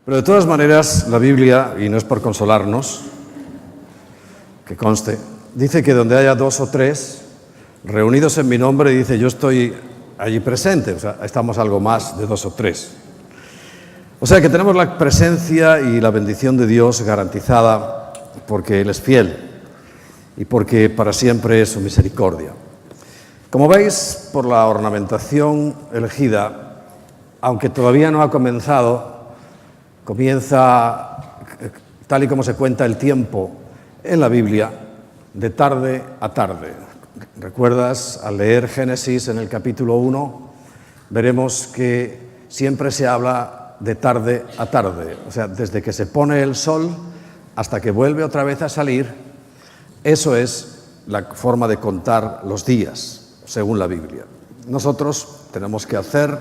Pero de todas maneras, la Biblia, y no es por consolarnos, que conste, dice que donde haya dos o tres reunidos en mi nombre, dice yo estoy allí presente, o sea, estamos algo más de dos o tres. O sea que tenemos la presencia y la bendición de Dios garantizada porque Él es fiel y porque para siempre es su misericordia. Como veis, por la ornamentación elegida, aunque todavía no ha comenzado, comienza, tal y como se cuenta el tiempo en la Biblia, de tarde a tarde. ¿Recuerdas? Al leer Génesis en el capítulo 1, veremos que siempre se habla de tarde a tarde, o sea, desde que se pone el sol hasta que vuelve otra vez a salir. Eso es la forma de contar los días, según la Biblia. Nosotros tenemos que hacer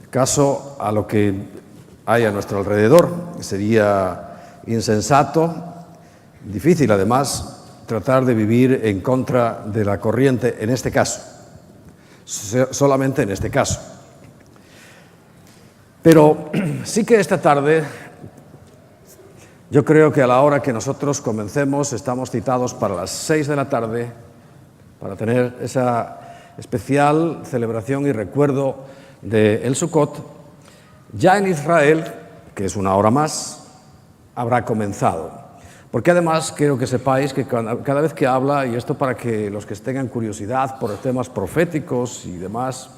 caso a lo que hay a nuestro alrededor. Sería insensato, difícil además, tratar de vivir en contra de la corriente en este caso, solamente en este caso. Pero sí que esta tarde, yo creo que a la hora que nosotros comencemos, estamos citados para las 6 de la tarde, para tener esa especial celebración y recuerdo de el Sukkot. Ya en Israel, que es una hora más, habrá comenzado. Porque además quiero que sepáis que cada vez que habla, y esto para que los que tengan curiosidad por temas proféticos y demás,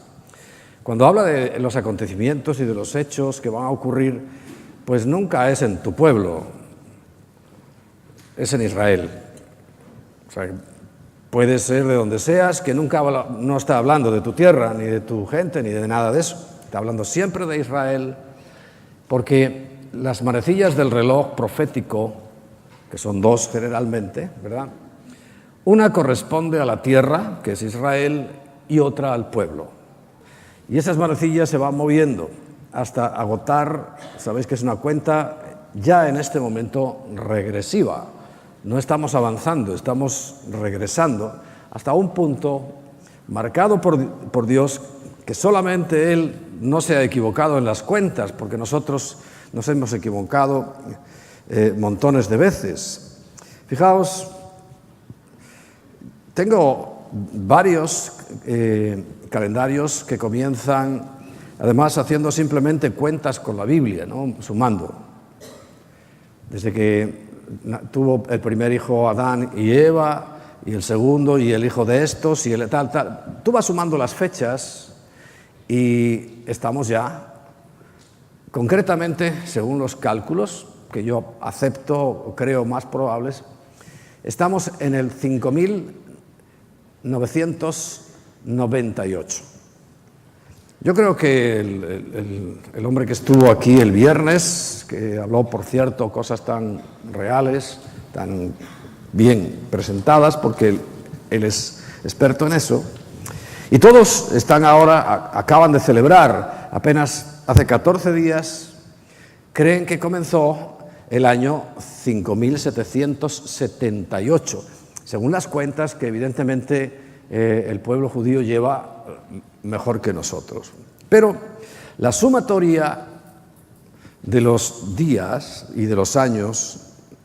cuando habla de los acontecimientos y de los hechos que van a ocurrir, pues nunca es en tu pueblo, es en Israel. O sea, puede ser de donde seas, que nunca no está hablando de tu tierra, ni de tu gente, ni de nada de eso. Está hablando siempre de Israel, porque las manecillas del reloj profético, que son dos generalmente, ¿verdad? Una corresponde a la tierra, que es Israel, y otra al pueblo. Y esas manecillas se van moviendo hasta agotar, sabéis que es una cuenta ya en este momento regresiva. No estamos avanzando, estamos regresando hasta un punto marcado por Dios, que solamente Él no se ha equivocado en las cuentas, porque nosotros nos hemos equivocado montones de veces. Fijaos, tengo varios calendarios que comienzan, además, haciendo simplemente cuentas con la Biblia, ¿no? Sumando. Desde que tuvo el primer hijo Adán y Eva, y el segundo, y el hijo de estos, y el tal. Tú vas sumando las fechas y estamos ya, concretamente, según los cálculos que yo acepto o creo más probables, estamos en el 5998. Yo creo que el hombre que estuvo aquí el viernes, que habló, por cierto, cosas tan reales, tan bien presentadas, porque él es experto en eso, y todos están ahora, acaban de celebrar, apenas hace 14 días, creen que comenzó el año 5778, según las cuentas que evidentemente el pueblo judío lleva mejor que nosotros. Pero la sumatoria de los días y de los años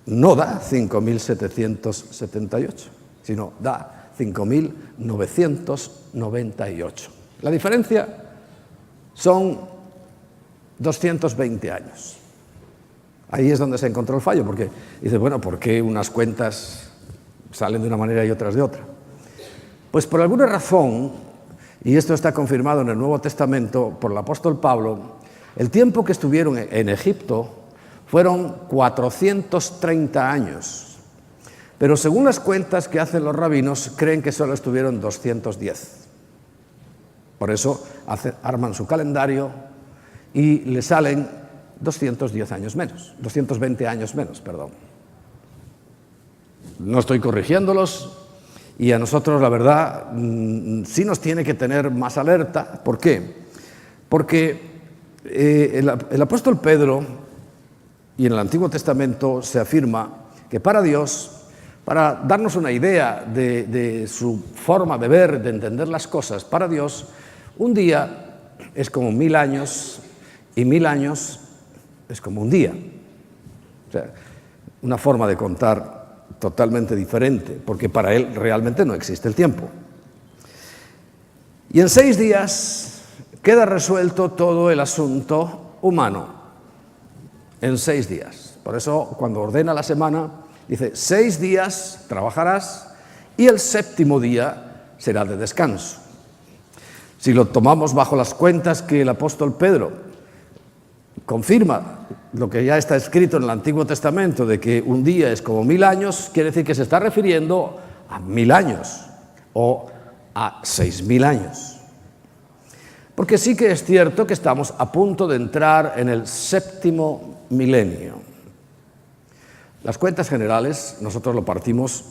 no da 5778, sino da 5998. La diferencia son 220 años. Ahí es donde se encontró el fallo, porque dice, bueno, ¿por qué unas cuentas salen de una manera y otras de otra? Pues por alguna razón, y esto está confirmado en el Nuevo Testamento por el apóstol Pablo, el tiempo que estuvieron en Egipto fueron 430 años. Pero según las cuentas que hacen los rabinos, creen que solo estuvieron 210. Por eso arman su calendario y le salen 210 años menos, 220 años menos, perdón. No estoy corrigiéndolos. Y a nosotros, la verdad, sí nos tiene que tener más alerta. ¿Por qué? Porque el apóstol Pedro, y en el Antiguo Testamento se afirma que para Dios, para darnos una idea de su forma de ver, de entender las cosas, para Dios, un día es como 1000 años, y 1000 años es como un día. O sea, una forma de contar totalmente diferente, porque para él realmente no existe el tiempo. Y en 6 días queda resuelto todo el asunto humano. En 6 días. Por eso, cuando ordena la semana, dice, 6 días trabajarás y el 7º día será de descanso. Si lo tomamos bajo las cuentas que el apóstol Pedro confirma lo que ya está escrito en el Antiguo Testamento, de que un día es como 1000 años, quiere decir que se está refiriendo a 1000 años o a 6000 años. Porque sí que es cierto que estamos a punto de entrar en el 7º milenio. Las cuentas generales nosotros lo partimos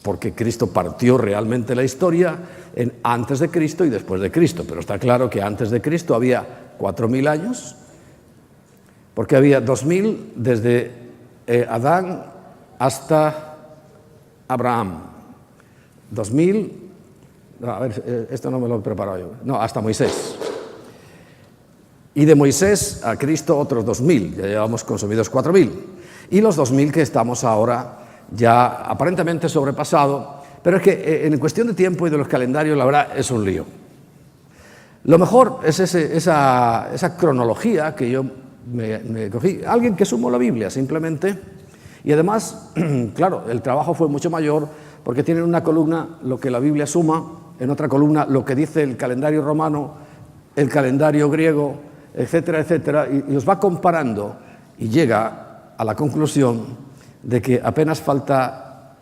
porque Cristo partió realmente la historia en antes de Cristo y después de Cristo, pero está claro que antes de Cristo había 4000 años, porque había 2000 desde Adán hasta Abraham. 2000, no, a ver, esto no me lo he preparado yo, no, hasta Moisés. Y de Moisés a Cristo otros 2000, ya llevamos consumidos 4000. Y los 2000 que estamos ahora ya aparentemente sobrepasado, pero es que en cuestión de tiempo y de los calendarios la verdad es un lío. Lo mejor es esa cronología que yo me cogí, alguien que sumó la Biblia simplemente, y además, claro, el trabajo fue mucho mayor porque tienen una columna lo que la Biblia suma, en otra columna lo que dice el calendario romano, el calendario griego, etcétera, etcétera, y los va comparando y llega a la conclusión de que apenas falta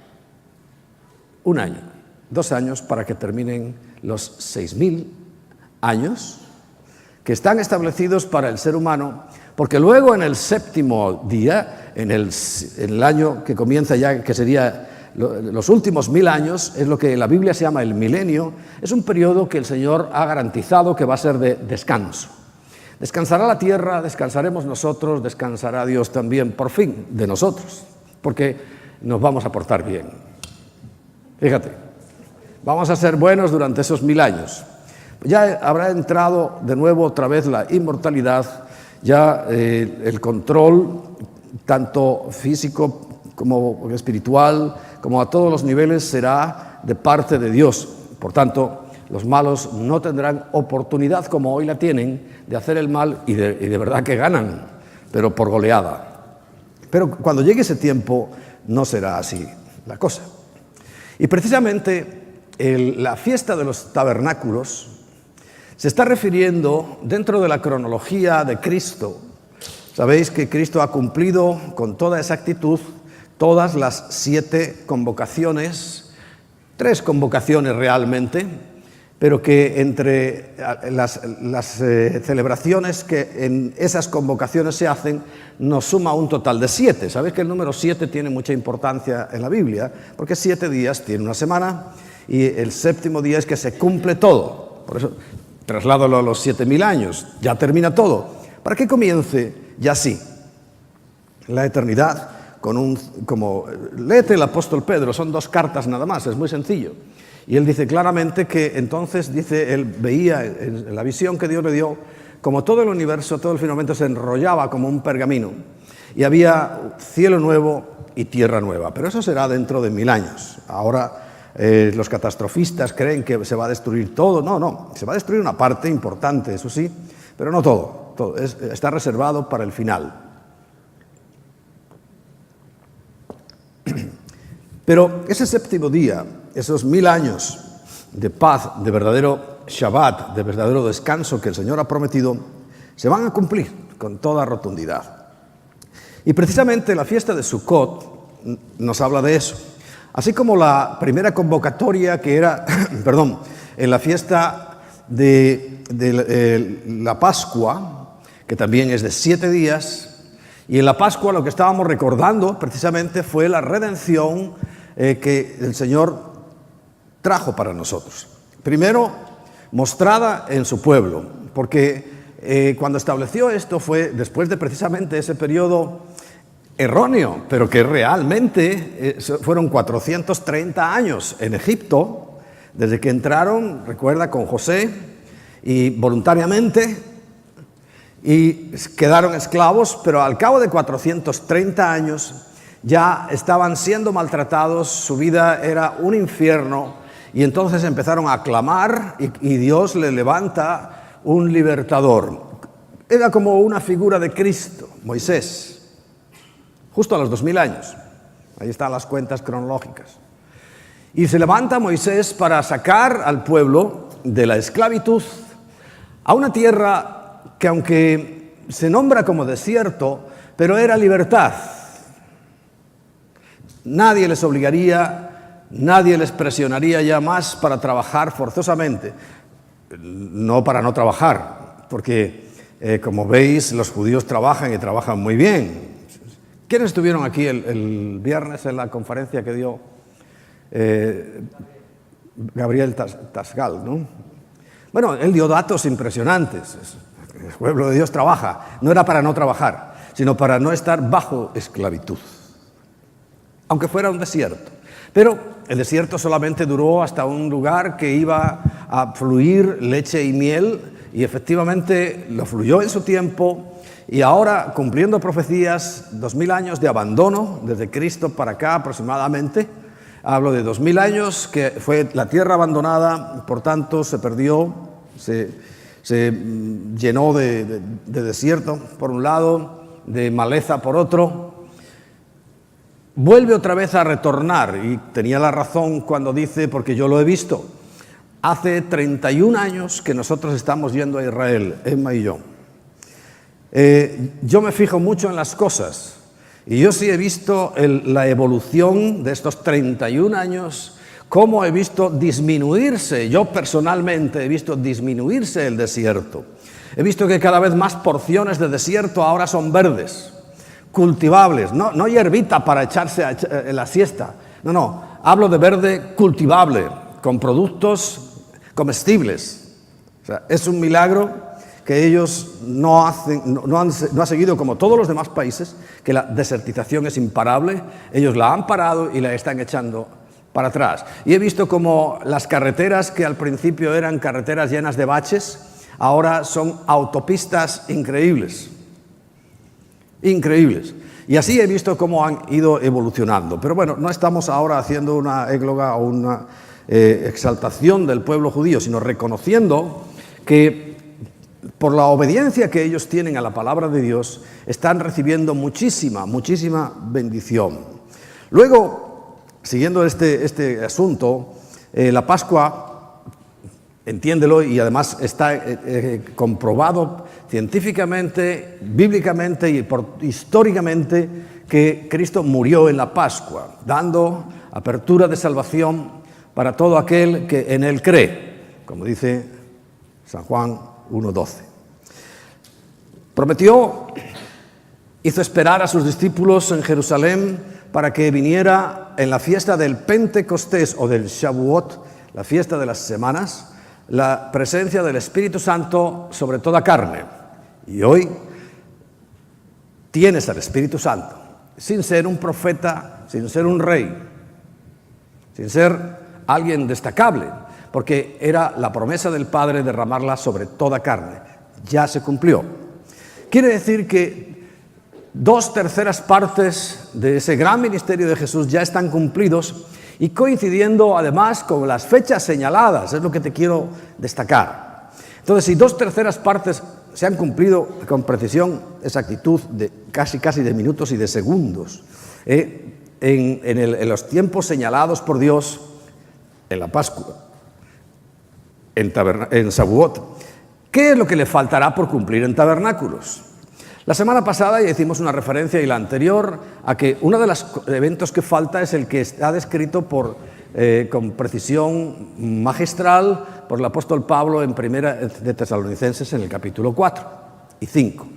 1 año, 2 años para que terminen los 6000 años que están establecidos para el ser humano, porque luego en el 7º día, en el año que comienza ya, que sería los últimos 1000 años, es lo que en la Biblia se llama el milenio, es un periodo que el Señor ha garantizado que va a ser de descanso. Descansará la tierra, descansaremos nosotros, descansará Dios también, por fin, de nosotros, porque nos vamos a portar bien. Fíjate, vamos a ser buenos durante esos 1000 años. Ya habrá entrado de nuevo otra vez la inmortalidad, ya el control, tanto físico como espiritual, como a todos los niveles, será de parte de Dios. Por tanto, los malos no tendrán oportunidad, como hoy la tienen, de hacer el mal y de verdad que ganan, pero por goleada. Pero cuando llegue ese tiempo no será así la cosa. Y precisamente la fiesta de los tabernáculos se está refiriendo dentro de la cronología de Cristo. Sabéis que Cristo ha cumplido con toda exactitud todas las 7 convocaciones, 3 convocaciones realmente, pero que entre las celebraciones que en esas convocaciones se hacen nos suma un total de 7. Sabéis que el número 7 tiene mucha importancia en la Biblia, porque 7 días tiene una semana y el 7º día es que se cumple todo. Por eso, trasládalo a los 7000 años, ya termina todo, para que comience ya sí la eternidad como léete el apóstol Pedro, son 2 cartas nada más, es muy sencillo. Y él dice claramente que entonces, dice, él veía en la visión que Dios le dio, como todo el universo, todo el firmamento se enrollaba como un pergamino y había cielo nuevo y tierra nueva. Pero eso será dentro de 1000 años. Ahora los catastrofistas creen que se va a destruir todo. No, se va a destruir una parte importante, eso sí, pero no todo. Está reservado para el final. Pero ese 7º día, esos 1000 años de paz, de verdadero Shabbat, de verdadero descanso que el Señor ha prometido, se van a cumplir con toda rotundidad. Y precisamente la fiesta de Sukkot nos habla de eso. Así como la primera convocatoria que era, en la fiesta de la Pascua, que también es de 7 días, y en la Pascua lo que estábamos recordando precisamente fue la redención que el Señor trajo para nosotros. Primero, mostrada en su pueblo, porque cuando estableció esto fue después de precisamente ese periodo erróneo, pero que realmente fueron 430 años en Egipto, desde que entraron, recuerda, con José, y voluntariamente, y quedaron esclavos, pero al cabo de 430 años ya estaban siendo maltratados, su vida era un infierno, y entonces empezaron a clamar y Dios le levanta un libertador. Era como una figura de Cristo, Moisés, justo a los 2000 años. Ahí están las cuentas cronológicas. Y se levanta Moisés para sacar al pueblo de la esclavitud a una tierra que, aunque se nombra como desierto, pero era libertad. Nadie les obligaría, nadie les presionaría ya más para trabajar forzosamente. No para no trabajar, porque como veis, los judíos trabajan y trabajan muy bien. ¿Quiénes estuvieron aquí el viernes en la conferencia que dio Gabriel Tasgal, ¿no? Bueno, él dio datos impresionantes. El pueblo de Dios trabaja. No era para no trabajar, sino para no estar bajo esclavitud, aunque fuera un desierto. Pero el desierto solamente duró hasta un lugar que iba a fluir leche y miel, y efectivamente lo fluyó en su tiempo. Y ahora, cumpliendo profecías, 2000 años de abandono, desde Cristo para acá aproximadamente, hablo de 2000 años que fue la tierra abandonada, por tanto se perdió, se llenó de desierto por un lado, de maleza por otro. Vuelve otra vez a retornar, y tenía la razón cuando dice, porque yo lo he visto, hace 31 años que nosotros estamos yendo a Israel, Emma y yo. Yo me fijo mucho en las cosas, y yo sí he visto la evolución de estos 31 años, cómo he visto disminuirse, yo personalmente he visto disminuirse el desierto. He visto que cada vez más porciones de desierto ahora son verdes, cultivables, no hierbita para echarse en la siesta, no, hablo de verde cultivable, con productos comestibles. O sea, es un milagro que ellos no han seguido como todos los demás países, que la desertización es imparable. Ellos la han parado y la están echando para atrás. Y he visto como las carreteras, que al principio eran carreteras llenas de baches, ahora son autopistas increíbles. Increíbles. Y así he visto cómo han ido evolucionando. Pero bueno, no estamos ahora haciendo una égloga o una exaltación del pueblo judío, sino reconociendo que por la obediencia que ellos tienen a la palabra de Dios, están recibiendo muchísima bendición. Luego, siguiendo este asunto, la Pascua, entiéndelo, y además está comprobado científicamente, bíblicamente y históricamente, que Cristo murió en la Pascua, dando apertura de salvación para todo aquel que en Él cree, como dice San Juan 1:12. Prometió, hizo esperar a sus discípulos en Jerusalén para que viniera en la fiesta del Pentecostés o del Shavuot, la fiesta de las semanas, la presencia del Espíritu Santo sobre toda carne. Y hoy tienes al Espíritu Santo, sin ser un profeta, sin ser un rey, sin ser alguien destacable, porque era la promesa del Padre derramarla sobre toda carne. Ya se cumplió. Quiere decir que 2/3 partes de ese gran ministerio de Jesús ya están cumplidos, y coincidiendo además con las fechas señaladas, es lo que te quiero destacar. Entonces, si 2/3 partes se han cumplido con precisión, exactitud, de casi de minutos y de segundos, en los tiempos señalados por Dios, en la Pascua, en Shavuot, ¿qué es lo que le faltará por cumplir en tabernáculos? La semana pasada ya hicimos una referencia, y la anterior, a que uno de los eventos que falta es el que está descrito con precisión magistral por el apóstol Pablo en Primera de Tesalonicenses, en el capítulo 4 y 5,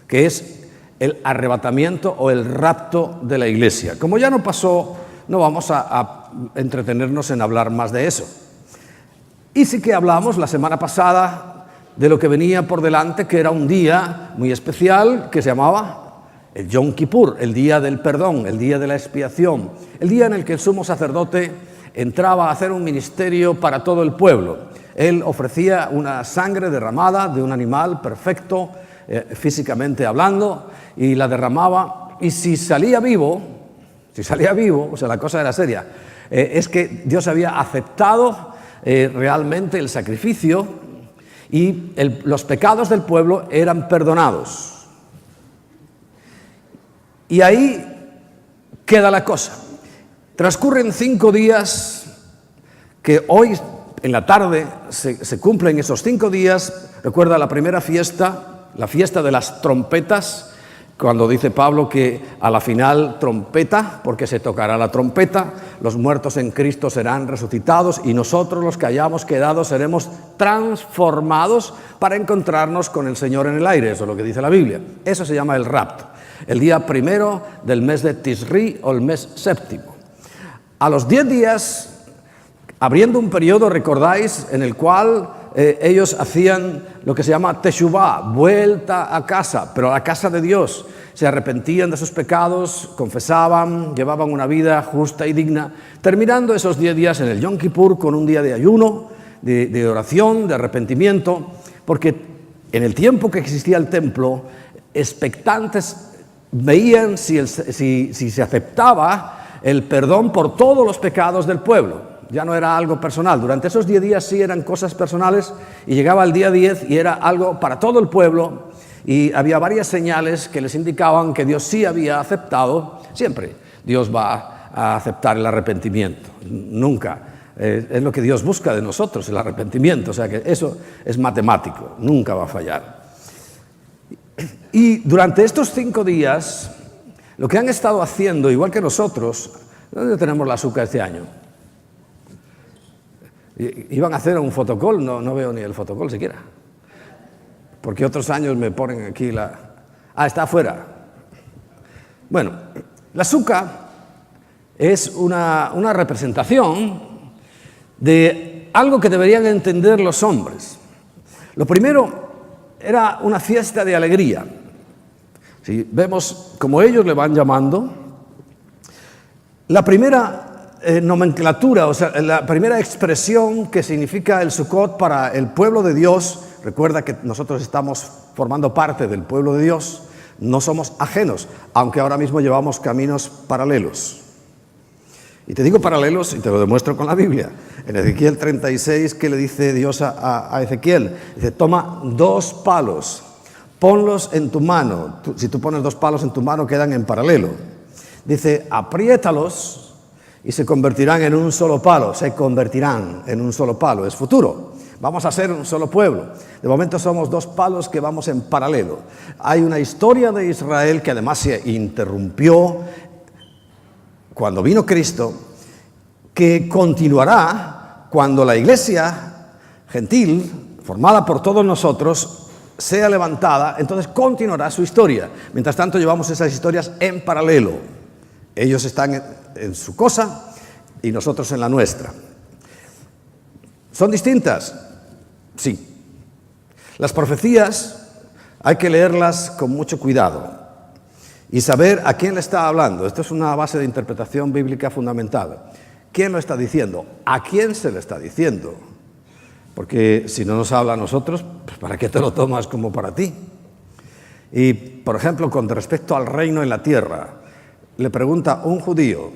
que es el arrebatamiento o el rapto de la iglesia. Como ya no pasó, no vamos a entretenernos en hablar más de eso. Y sí que hablamos la semana pasada de lo que venía por delante, que era un día muy especial que se llamaba el Yom Kippur, el día del perdón, el día de la expiación, el día en el que el sumo sacerdote entraba a hacer un ministerio para todo el pueblo. Él ofrecía una sangre derramada de un animal perfecto, físicamente hablando, y la derramaba, y si salía vivo, o sea, la cosa era seria, es que Dios había aceptado realmente el sacrificio y los pecados del pueblo eran perdonados. Y ahí queda la cosa. Transcurren 5 días que hoy en la tarde se cumplen esos 5 días. Recuerda la primera fiesta, la fiesta de las trompetas, cuando dice Pablo que a la final trompeta, porque se tocará la trompeta, los muertos en Cristo serán resucitados y nosotros los que hayamos quedado seremos transformados para encontrarnos con el Señor en el aire. Eso es lo que dice la Biblia. Eso se llama el rapto. El día 1 del mes de Tisri o el mes séptimo. A los 10 días, abriendo un periodo, recordáis, en el cual ellos hacían lo que se llama teshuvá, vuelta a casa, pero a la casa de Dios. Se arrepentían de sus pecados, confesaban, llevaban una vida justa y digna, terminando esos 10 días en el Yom Kippur con un día de ayuno, de oración, de arrepentimiento, porque en el tiempo que existía el templo, expectantes veían si se aceptaba el perdón por todos los pecados del pueblo. Ya no era algo personal. Durante esos 10 días sí eran cosas personales y llegaba el día 10 y era algo para todo el pueblo y había varias señales que les indicaban que Dios sí había aceptado. Siempre Dios va a aceptar el arrepentimiento. Nunca. Es lo que Dios busca de nosotros, el arrepentimiento. O sea que eso es matemático. Nunca va a fallar. Y durante estos 5 días, lo que han estado haciendo, igual que nosotros, ¿dónde tenemos la azúcar este año? Iban a hacer un fotocall, no veo ni el fotocall siquiera. Porque otros años me ponen aquí está afuera. Bueno, la azúcar es una representación de algo que deberían entender los hombres. Lo primero era una fiesta de alegría. Si vemos como ellos le van llamando, la primera nomenclatura, o sea, la primera expresión que significa el Sukkot para el pueblo de Dios. Recuerda que nosotros estamos formando parte del pueblo de Dios, no somos ajenos, aunque ahora mismo llevamos caminos paralelos. Y te digo paralelos y te lo demuestro con la Biblia. En Ezequiel 36, ¿qué le dice Dios a Ezequiel? Dice, toma 2 palos, ponlos en tu mano. Si tú pones 2 palos en tu mano, quedan en paralelo. Dice, apriétalos y se convertirán en un solo palo. Se convertirán en un solo palo. Es futuro. Vamos a ser un solo pueblo. De momento somos 2 palos que vamos en paralelo. Hay una historia de Israel que además se interrumpió cuando vino Cristo, que continuará cuando la iglesia gentil, formada por todos nosotros, sea levantada. Entonces continuará su historia. Mientras tanto llevamos esas historias en paralelo. Ellos están en su cosa y nosotros en la nuestra. ¿Son distintas? Sí. Las profecías hay que leerlas con mucho cuidado y saber a quién le está hablando. Esto es una base de interpretación bíblica fundamental. ¿Quién lo está diciendo? ¿A quién se le está diciendo? Porque si no nos habla a nosotros, pues ¿para qué te lo tomas como para ti? Y, por ejemplo, con respecto al reino en la tierra, le pregunta un judío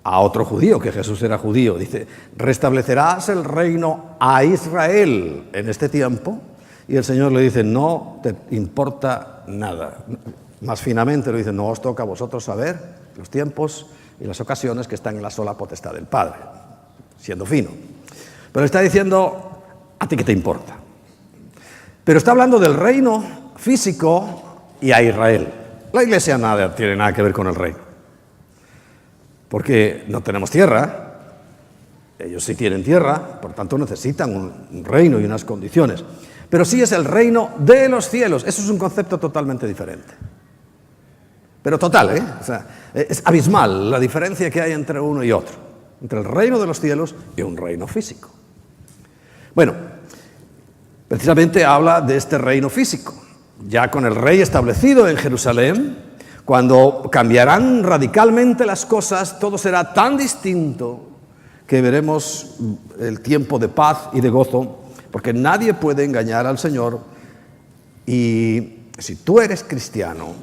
a otro judío, que Jesús era judío, dice, ¿restablecerás el reino a Israel en este tiempo? Y el Señor le dice, no te importa nada. Más finamente le dice, no os toca a vosotros saber los tiempos y las ocasiones que están en la sola potestad del Padre, siendo fino. Pero está diciendo, ¿a ti qué te importa? Pero está hablando del reino físico y a Israel. La iglesia tiene nada que ver con el reino. Porque no tenemos tierra, ellos sí tienen tierra, por tanto necesitan un reino y unas condiciones. Pero sí es el reino de los cielos, eso es un concepto totalmente diferente. Pero total, O sea, es abismal la diferencia que hay entre uno y otro, entre el reino de los cielos y un reino físico. Bueno, precisamente habla de este reino físico, ya con el rey establecido en Jerusalén. Cuando cambiarán radicalmente las cosas, todo será tan distinto que veremos el tiempo de paz y de gozo, porque nadie puede engañar al Señor y si tú eres cristiano,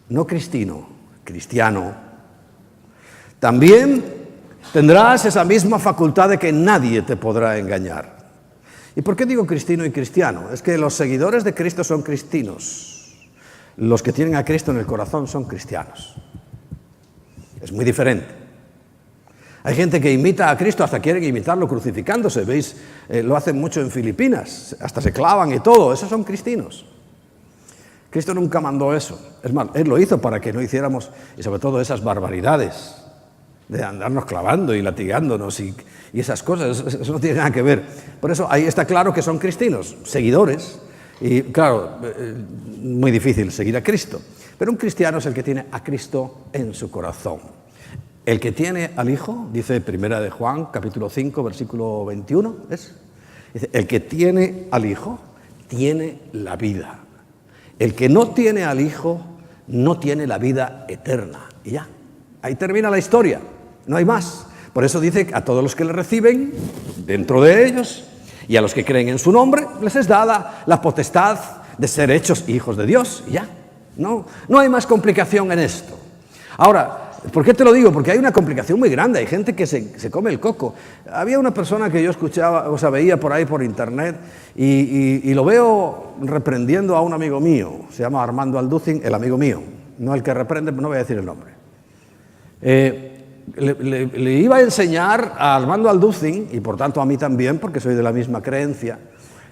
no cristino, cristiano, también tendrás esa misma facultad de que nadie te podrá engañar. ¿Y por qué digo cristino y cristiano? Es que los seguidores de Cristo son cristinos. Los que tienen a Cristo en el corazón son cristianos. Es muy diferente. Hay gente que imita a Cristo, hasta quieren imitarlo crucificándose, ¿veis? Lo hacen mucho en Filipinas, hasta se clavan y todo, esos son cristinos. Cristo nunca mandó eso. Es más, Él lo hizo para que no hiciéramos, y sobre todo esas barbaridades de andarnos clavando y latigándonos y esas cosas, eso no tiene nada que ver. Por eso ahí está claro que son cristinos, seguidores, y claro, muy difícil seguir a Cristo. Pero un cristiano es el que tiene a Cristo en su corazón. El que tiene al Hijo, dice Primera de Juan, capítulo 5, versículo 21, ¿es? Dice, el que tiene al Hijo, tiene la vida. El que no tiene al Hijo, no tiene la vida eterna. Y ya, ahí termina la historia, no hay más. Por eso dice que a todos los que le reciben, dentro de ellos, y a los que creen en su nombre, les es dada la potestad de ser hechos hijos de Dios. Y ya, no hay más complicación en esto. Ahora, ¿por qué te lo digo? Porque hay una complicación muy grande, hay gente que se come el coco. Había una persona que yo escuchaba, o sea, veía por ahí por internet, y lo veo reprendiendo a un amigo mío, se llama Armando Alducin, el amigo mío, no el que reprende, no voy a decir el nombre. Le iba a enseñar a Armando Alducin, y por tanto a mí también, porque soy de la misma creencia,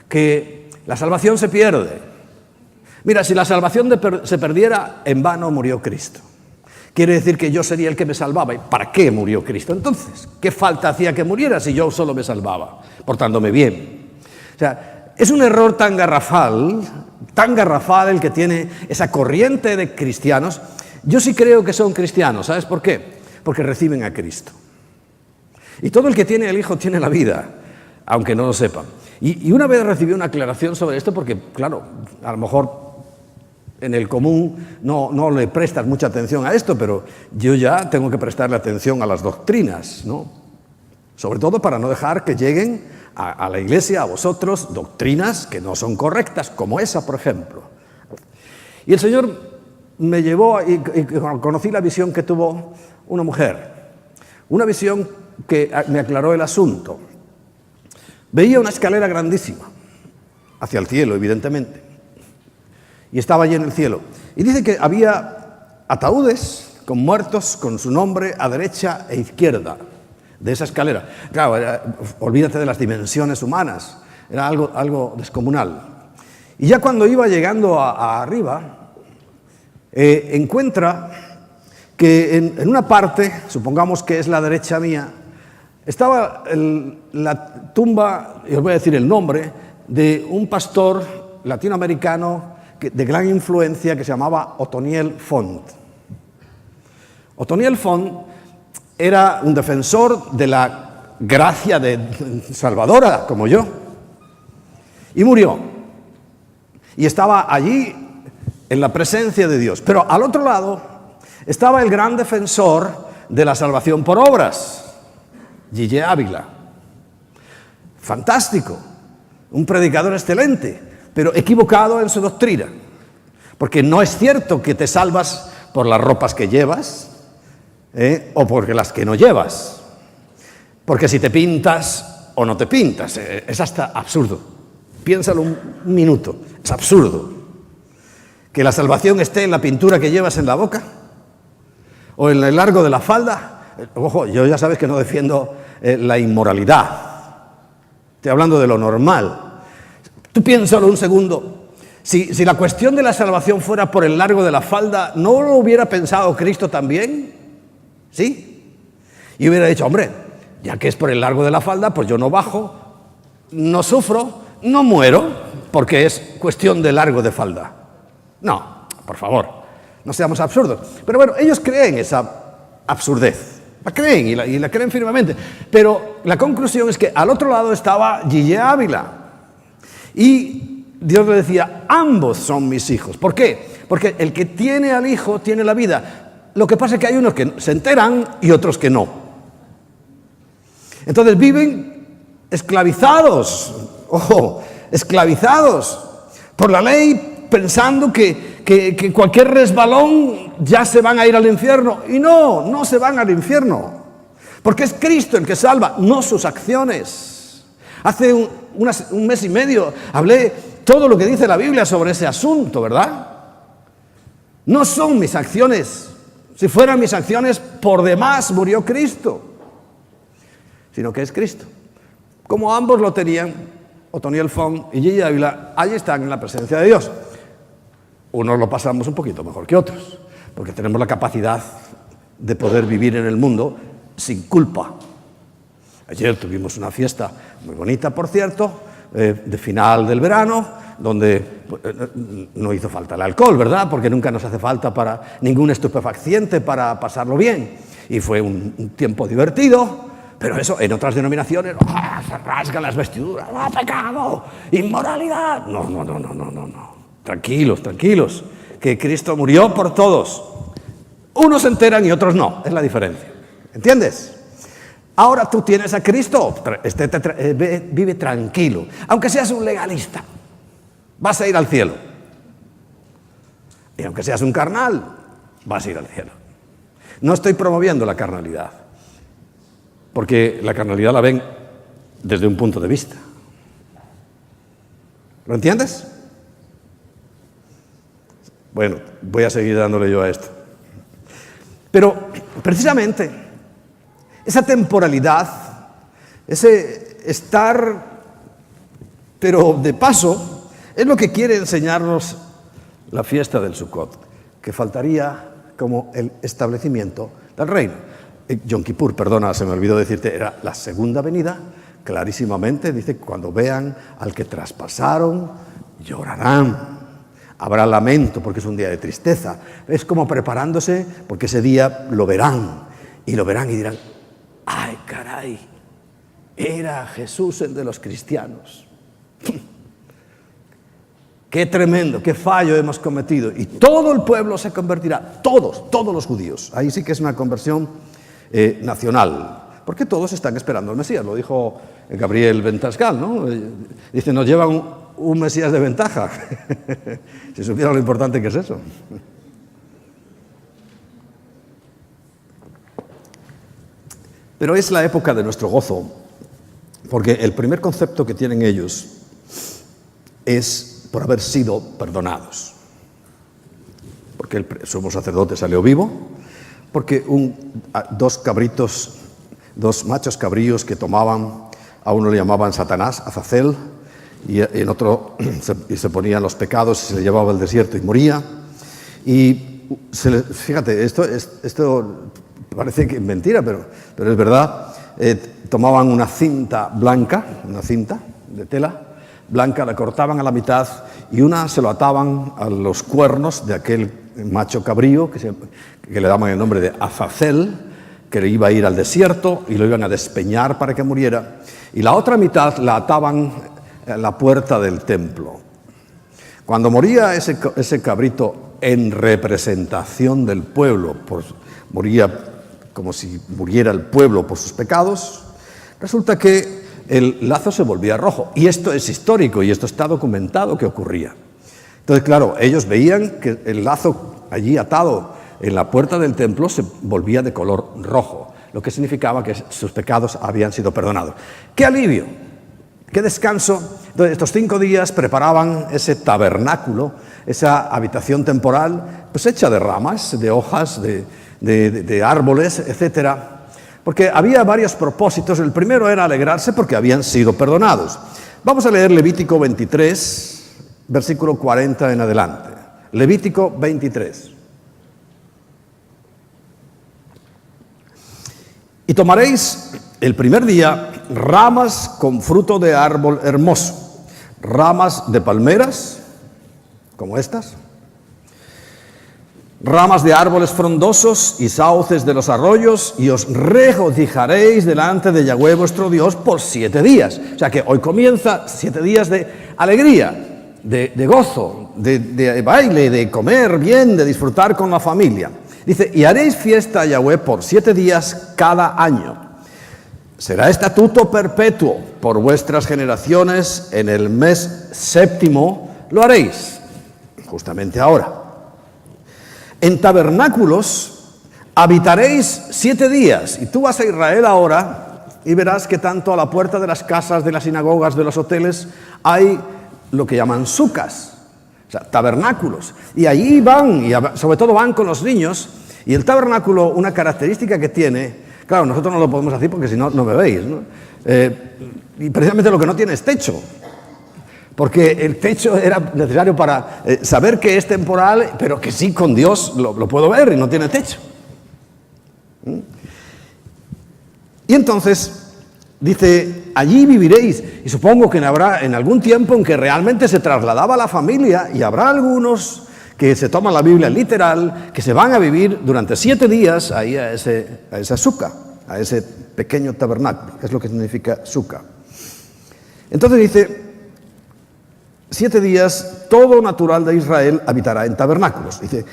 que la salvación se pierde. Mira, si la salvación se perdiera, en vano murió Cristo. Quiere decir que yo sería el que me salvaba. ¿Y para qué murió Cristo entonces? ¿Qué falta hacía que muriera si yo solo me salvaba, portándome bien? O sea, es un error tan garrafal el que tiene esa corriente de cristianos. Yo sí creo que son cristianos, ¿sabes por qué? Porque reciben a Cristo. Y todo el que tiene al Hijo tiene la vida, aunque no lo sepan. Y una vez recibí una aclaración sobre esto, porque claro, a lo mejor en el común no le prestas mucha atención a esto, pero yo ya tengo que prestarle atención a las doctrinas, ¿no? Sobre todo para no dejar que lleguen a la iglesia, a vosotros, doctrinas que no son correctas, como esa, por ejemplo. Y el Señor me llevó y conocí la visión que tuvo una mujer, una visión que me aclaró el asunto. Veía una escalera grandísima, hacia el cielo, evidentemente. Y estaba allí en el cielo. Y dice que había ataúdes con muertos con su nombre a derecha e izquierda de esa escalera. Claro, olvídate de las dimensiones humanas, era algo descomunal. Y ya cuando iba llegando arriba, encuentra que en una parte, supongamos que es la derecha mía, estaba la tumba, y os voy a decir el nombre, de un pastor latinoamericano de gran influencia que se llamaba Otoniel Font. Otoniel Font era un defensor de la gracia salvadora, como yo, y murió. Y estaba allí en la presencia de Dios. Pero al otro lado estaba el gran defensor de la salvación por obras, Gille Ávila. Fantástico, un predicador excelente, pero equivocado en su doctrina, porque no es cierto que te salvas por las ropas que llevas o por las que no llevas, porque si te pintas o no te pintas, es hasta absurdo. Piénsalo un minuto, es absurdo que la salvación esté en la pintura que llevas en la boca o en el largo de la falda. Ojo, yo ya sabes que no defiendo la inmoralidad, estoy hablando de lo normal. Tú piénsalo un segundo, si la cuestión de la salvación fuera por el largo de la falda, ¿no lo hubiera pensado Cristo también? ¿Sí? Y hubiera dicho, hombre, ya que es por el largo de la falda, pues yo no bajo, no sufro, no muero, porque es cuestión de largo de falda. No, por favor, no seamos absurdos. Pero bueno, ellos creen esa absurdez, la creen y la creen firmemente. Pero la conclusión es que al otro lado estaba Gille Ávila. Y Dios le decía, ambos son mis hijos. ¿Por qué? Porque el que tiene al Hijo tiene la vida. Lo que pasa es que hay unos que se enteran y otros que no. Entonces viven esclavizados, ojo, esclavizados por la ley pensando que cualquier resbalón ya se van a ir al infierno. Y no se van al infierno. Porque es Cristo el que salva, no sus acciones. Hace un mes y medio hablé todo lo que dice la Biblia sobre ese asunto, ¿verdad? No son mis acciones. Si fueran mis acciones, por demás murió Cristo. Sino que es Cristo. Como ambos lo tenían, Otoniel Font y Gigi Ávila, allí están en la presencia de Dios. Unos lo pasamos un poquito mejor que otros, porque tenemos la capacidad de poder vivir en el mundo sin culpa. Ayer tuvimos una fiesta muy bonita, por cierto, de final del verano, donde no hizo falta el alcohol, ¿verdad? Porque nunca nos hace falta para ningún estupefaciente para pasarlo bien. Y fue un tiempo divertido, pero eso en otras denominaciones, se rasgan las vestiduras, pecado, inmoralidad. No. Tranquilos, que Cristo murió por todos. Unos se enteran y otros no, es la diferencia. ¿Entiendes? Ahora tú tienes a Cristo, vive tranquilo, aunque seas un legalista, vas a ir al cielo. Y aunque seas un carnal, vas a ir al cielo. No estoy promoviendo la carnalidad, porque la carnalidad la ven desde un punto de vista. ¿Lo entiendes? Bueno, voy a seguir dándole yo a esto. Pero precisamente esa temporalidad, ese estar, pero de paso, es lo que quiere enseñarnos la fiesta del Sukkot, que faltaría como el establecimiento del reino. Yom Kippur, perdona, se me olvidó decirte, era la segunda venida, clarísimamente, dice, cuando vean al que traspasaron, llorarán. Habrá lamento porque es un día de tristeza. Es como preparándose porque ese día lo verán y dirán, ¡ay, caray! Era Jesús el de los cristianos. ¡Qué tremendo, qué fallo hemos cometido! Y todo el pueblo se convertirá, todos los judíos. Ahí sí que es una conversión nacional, porque todos están esperando al Mesías. Lo dijo Gabriel Bentascal, ¿no? Dice, nos llevan un Mesías de ventaja. Si supiera lo importante que es eso. Pero es la época de nuestro gozo, porque el primer concepto que tienen ellos es por haber sido perdonados. Porque el sumo sacerdote salió vivo, porque dos machos cabríos que tomaban, a uno le llamaban Satanás, Azazel, y en otro se ponían los pecados y se le llevaba al desierto y moría. Y fíjate, esto parece que es mentira, pero es verdad. Tomaban una cinta blanca, una cinta de tela blanca, la cortaban a la mitad y una se lo ataban a los cuernos de aquel macho cabrío que le daban el nombre de Azazel, que iba a ir al desierto y lo iban a despeñar para que muriera, y la otra mitad la ataban a la puerta del templo. Cuando moría ese cabrito en representación del pueblo, moría como si muriera el pueblo por sus pecados, resulta que el lazo se volvía rojo. Y esto es histórico y esto está documentado que ocurría. Entonces, claro, ellos veían que el lazo allí atado en la puerta del templo se volvía de color rojo, lo que significaba que sus pecados habían sido perdonados. ¡Qué alivio! ¡Qué descanso! Entonces, estos 5 días preparaban ese tabernáculo, esa habitación temporal, pues hecha de ramas, de hojas, de árboles, etcétera. Porque había varios propósitos. El primero era alegrarse porque habían sido perdonados. Vamos a leer Levítico 23, versículo 40 en adelante. Levítico 23. Y tomaréis el primer día ramas con fruto de árbol hermoso, ramas de palmeras, como estas, ramas de árboles frondosos y sauces de los arroyos, y os regocijaréis delante de Yahweh vuestro Dios por 7 días. O sea que hoy comienza 7 días de alegría, de gozo, de baile, de comer bien, de disfrutar con la familia. Dice, y haréis fiesta a Yahweh por 7 días cada año. Será estatuto perpetuo por vuestras generaciones, en el mes 7º lo haréis. justamente ahora. En tabernáculos habitaréis 7 días. Y tú vas a Israel ahora y verás que tanto a la puerta de las casas, de las sinagogas, de los hoteles, hay lo que llaman sucas, o sea, tabernáculos. Y allí van, y sobre todo van con los niños. Y el tabernáculo, una característica que tiene, claro, nosotros no lo podemos decir porque si no, no me veis, ¿no? Y precisamente lo que no tiene es techo. Porque el techo era necesario para saber que es temporal, pero que sí, con Dios lo puedo ver y no tiene techo. Y entonces dice, allí viviréis. Y supongo que habrá en algún tiempo en que realmente se trasladaba la familia, y habrá algunos que se toman la Biblia literal, que se van a vivir durante 7 días ahí a esa suca, a ese pequeño tabernáculo, que es lo que significa suca. Entonces dice, 7 días todo natural de Israel habitará en tabernáculos. Dice,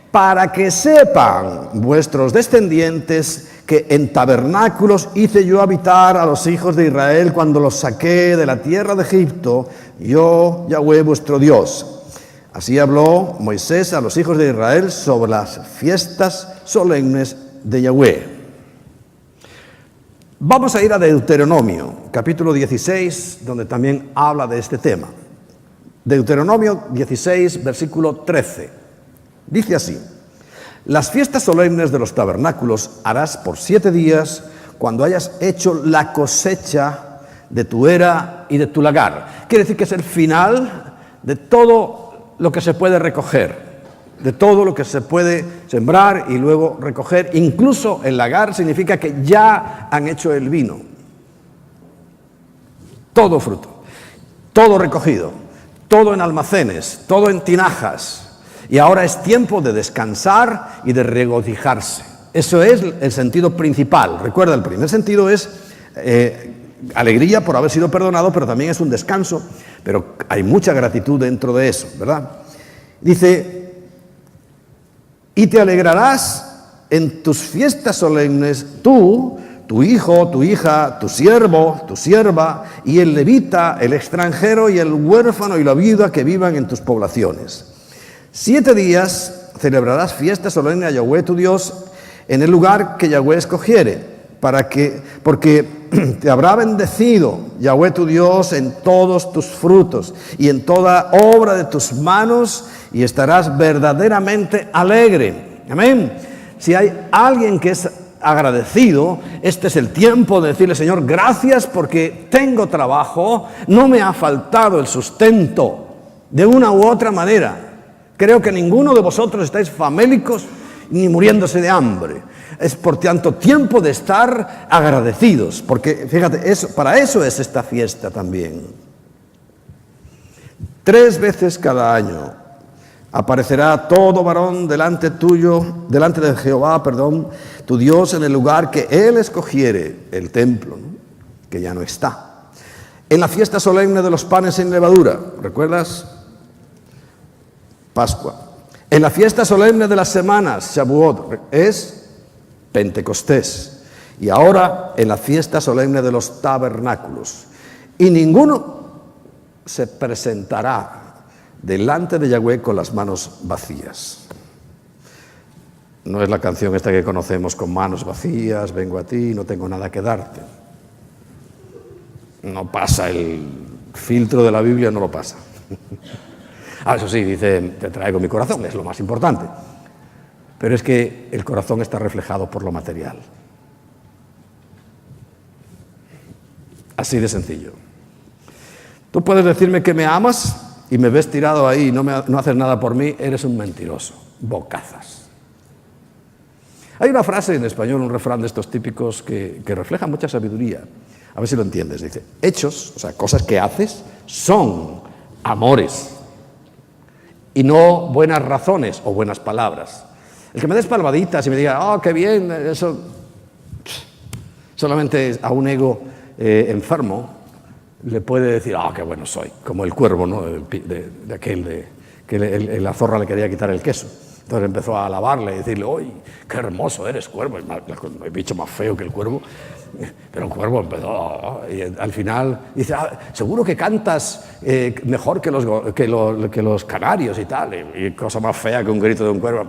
para que sepan vuestros descendientes que en tabernáculos hice yo habitar a los hijos de Israel cuando los saqué de la tierra de Egipto, yo, Yahweh, vuestro Dios. Así habló Moisés a los hijos de Israel sobre las fiestas solemnes de Yahweh. Vamos a ir a Deuteronomio, capítulo 16, donde también habla de este tema. Deuteronomio 16, versículo 13. Dice así: las fiestas solemnes de los tabernáculos harás por 7 días cuando hayas hecho la cosecha de tu era y de tu lagar. Quiere decir que es el final de todo lo que se puede recoger, de todo lo que se puede sembrar y luego recoger. Incluso el lagar significa que ya han hecho el vino. Todo fruto, todo recogido, todo en almacenes, todo en tinajas. Y ahora es tiempo de descansar y de regocijarse. Eso es el sentido principal. Recuerda, el primer sentido es alegría por haber sido perdonado, pero también es un descanso. Pero hay mucha gratitud dentro de eso, ¿verdad? Dice, y te alegrarás en tus fiestas solemnes, tú, tu hijo, tu hija, tu siervo, tu sierva, y el levita, el extranjero y el huérfano y la viuda que vivan en tus poblaciones. 7 días celebrarás fiesta solemne a Yahweh tu Dios en el lugar que Yahweh escogiere, porque te habrá bendecido Yahweh tu Dios en todos tus frutos y en toda obra de tus manos, y estarás verdaderamente alegre. Amén. Si hay alguien que es agradecido, este es el tiempo de decirle: Señor, gracias porque tengo trabajo, no me ha faltado el sustento de una u otra manera. Creo que ninguno de vosotros estáis famélicos ni muriéndose de hambre. Es por tanto tiempo de estar agradecidos, porque fíjate, para eso es esta fiesta también. 3 veces cada año aparecerá todo varón delante de Jehová, tu Dios, en el lugar que él escogiere, el templo, ¿no? Que ya no está. En la fiesta solemne de los panes sin levadura, ¿recuerdas? Pascua. En la fiesta solemne de las semanas, Shavuot, es Pentecostés. Y ahora en la fiesta solemne de los tabernáculos. Y ninguno se presentará delante de Yahweh con las manos vacías. No es la canción esta que conocemos: con manos vacías vengo a ti, no tengo nada que darte. No pasa el filtro de la Biblia, no lo pasa. Eso sí, dice: te traigo mi corazón, es lo más importante. Pero es que el corazón está reflejado por lo material. Así de sencillo. Tú puedes decirme que me amas y me ves tirado ahí y no haces nada por mí, eres un mentiroso, bocazas. Hay una frase en español, un refrán de estos típicos que refleja mucha sabiduría. A ver si lo entiendes. Dice: hechos, o sea, cosas que haces, son amores y no buenas razones o buenas palabras. El que me des palmaditas y me diga: oh, qué bien, eso solamente a un ego enfermo le puede decir: oh, qué bueno soy, como el cuervo, ¿no? de aquel que la zorra le quería quitar el queso. Entonces empezó a alabarle y decirle: uy, qué hermoso eres, cuervo, el bicho más feo que el cuervo. Pero el cuervo empezó, y al final dice, seguro que cantas mejor que los canarios y tal, y cosa más fea que un grito de un cuervo.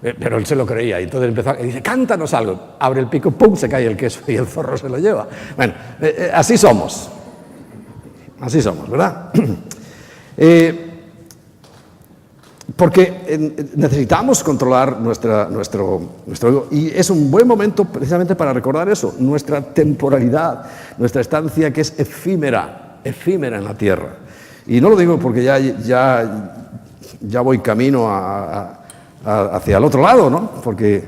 Pero él se lo creía, y entonces empezó y dice, cántanos algo. Abre el pico, pum, se cae el queso y el zorro se lo lleva. Bueno, así somos, ¿verdad? Porque necesitamos controlar nuestro ego, y es un buen momento precisamente para recordar eso, nuestra temporalidad, nuestra estancia que es efímera en la tierra. Y no lo digo porque ya voy camino hacia el otro lado, ¿no? Porque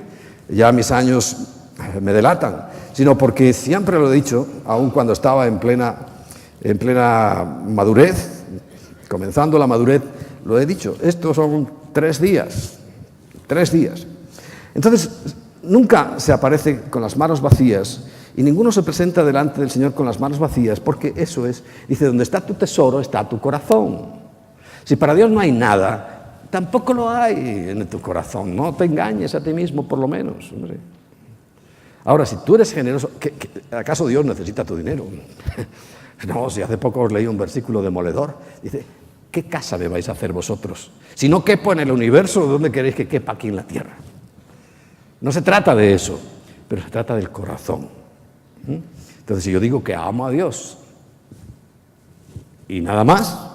ya mis años me delatan, sino porque siempre lo he dicho, aun cuando estaba en plena madurez, comenzando la madurez, lo he dicho, estos son 3 días. Entonces, nunca se aparece con las manos vacías, y ninguno se presenta delante del Señor con las manos vacías, porque eso es, dice, donde está tu tesoro está tu corazón. Si para Dios no hay nada, tampoco lo hay en tu corazón. No te engañes a ti mismo, por lo menos, hombre. Ahora, si tú eres generoso, ¿acaso Dios necesita tu dinero? No, si hace poco os leí un versículo demoledor, dice, ¿qué casa me vais a hacer vosotros? Si no quepo en el universo, ¿dónde queréis que quepa aquí en la tierra? No se trata de eso, pero se trata del corazón. Entonces, si yo digo que amo a Dios y nada más,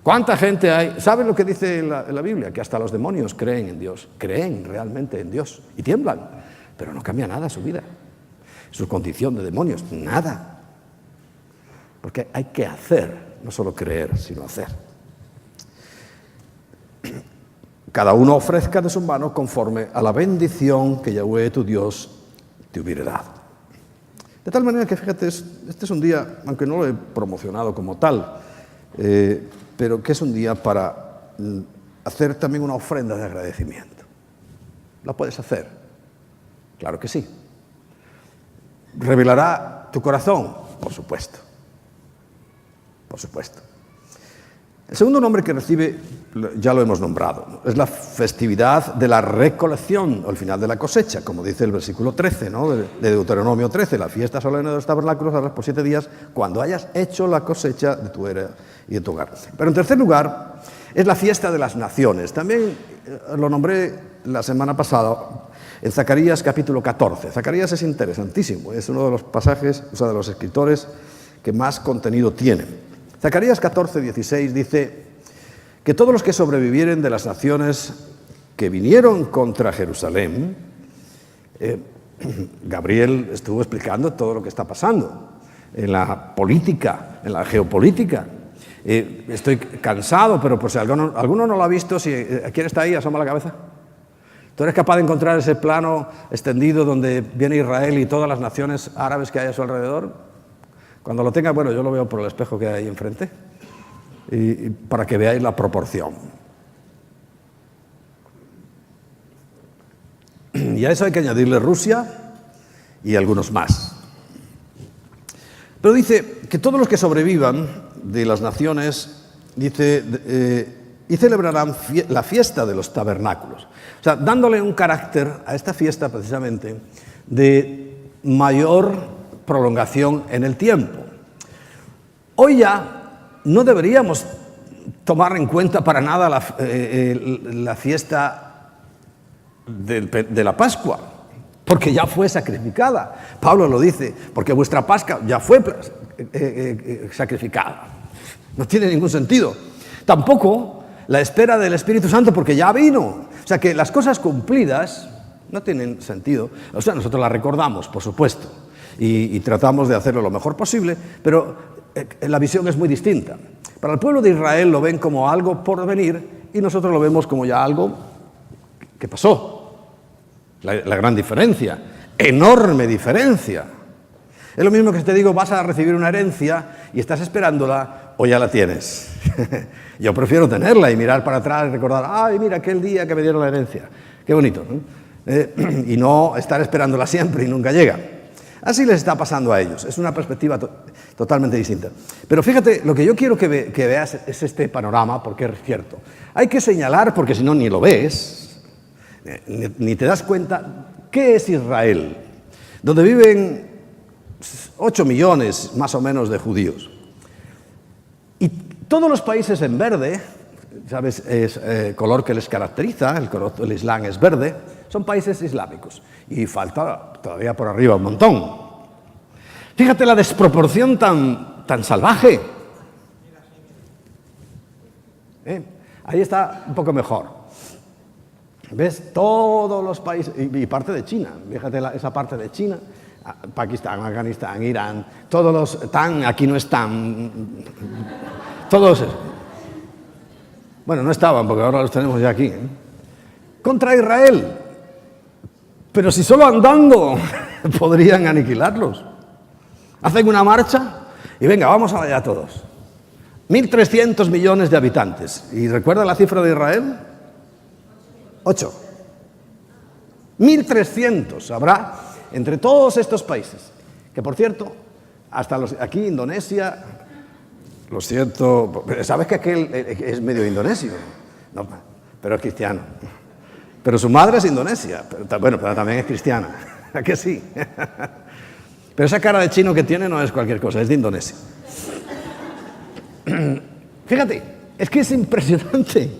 ¿cuánta gente hay? ¿Saben lo que dice la Biblia? Que hasta los demonios creen en Dios, creen realmente en Dios y tiemblan, pero no cambia nada su vida, su condición de demonios, nada. Porque hay que hacer, no solo creer, sino hacer. Cada uno ofrezca de su mano conforme a la bendición que Yahweh tu Dios te hubiere dado. De tal manera que, fíjate, este es un día, aunque no lo he promocionado como tal, pero que es un día para hacer también una ofrenda de agradecimiento. ¿La puedes hacer? Claro que sí. ¿Revelará tu corazón? Por supuesto. Por supuesto. El segundo nombre que recibe, ya lo hemos nombrado, es la festividad de la recolección, o el final de la cosecha, como dice el versículo 13, ¿no? de Deuteronomio 13, la fiesta solemne de los tabernáculos harás por 7 días cuando hayas hecho la cosecha de tu era y de tu hogar. Pero en tercer lugar, es la fiesta de las naciones. También lo nombré la semana pasada en Zacarías capítulo 14. Zacarías es interesantísimo, es uno de los pasajes, o sea, de los escritores que más contenido tienen. Zacarías 14, 16 dice que todos los que sobrevivieren de las naciones que vinieron contra Jerusalén, Gabriel estuvo explicando todo lo que está pasando en la política, en la geopolítica. Estoy cansado, pero por si alguno no lo ha visto, si ¿quién está ahí? Asoma la cabeza. ¿Tú eres capaz de encontrar ese plano extendido donde viene Israel y todas las naciones árabes que hay a su alrededor? Cuando lo tenga, bueno, yo lo veo por el espejo que hay ahí enfrente, y para que veáis la proporción. Y a eso hay que añadirle Rusia y algunos más. Pero dice que todos los que sobrevivan de las naciones, dice, y celebrarán la fiesta de los tabernáculos. O sea, dándole un carácter a esta fiesta precisamente de mayor prolongación en el tiempo. Hoy ya no deberíamos tomar en cuenta para nada la fiesta de la Pascua, porque ya fue sacrificada. Pablo lo dice, porque vuestra Pascua ya fue sacrificada. No tiene ningún sentido. Tampoco la espera del Espíritu Santo, porque ya vino. O sea que las cosas cumplidas no tienen sentido. O sea, nosotros las recordamos, por supuesto, y tratamos de hacerlo lo mejor posible, pero la visión es muy distinta. Para el pueblo de Israel lo ven como algo por venir y nosotros lo vemos como ya algo que pasó. La gran diferencia, enorme diferencia. Es lo mismo que si te digo, vas a recibir una herencia y estás esperándola o ya la tienes. Yo prefiero tenerla y mirar para atrás y recordar, ay, mira, aquel día que me dieron la herencia. Qué bonito, ¿no? Y no estar esperándola siempre y nunca llega. Así les está pasando a ellos. Es una perspectiva totalmente distinta. Pero fíjate, lo que yo quiero que veas es este panorama, porque es cierto. Hay que señalar, porque si no ni lo ves, ni te das cuenta, ¿qué es Israel? donde viven 8 millones más o menos de judíos. Y todos los países en verde, ¿sabes? Es color que les caracteriza, el color del Islam es verde, son países islámicos. Y falta todavía por arriba un montón. Fíjate la desproporción tan salvaje. Ahí está un poco mejor. ¿Ves? Todos los países, y parte de China, fíjate esa parte de China, Pakistán, Afganistán, Irán, todos los aquí no están, todos esos. Bueno, no estaban porque ahora los tenemos ya aquí. Contra Israel. Pero si solo andando podrían aniquilarlos. Hacen una marcha y venga, vamos allá todos. 1.300 millones de habitantes. ¿Y recuerda la cifra de Israel? 8. 1.300 habrá entre todos estos países. Que por cierto, hasta aquí Indonesia, lo siento, ¿sabes que aquel es medio indonesio? No, pero es cristiano. Pero su madre es indonesia, pero también es cristiana. ¿A que sí? Pero esa cara de chino que tiene no es cualquier cosa, es de Indonesia. Fíjate, es que es impresionante.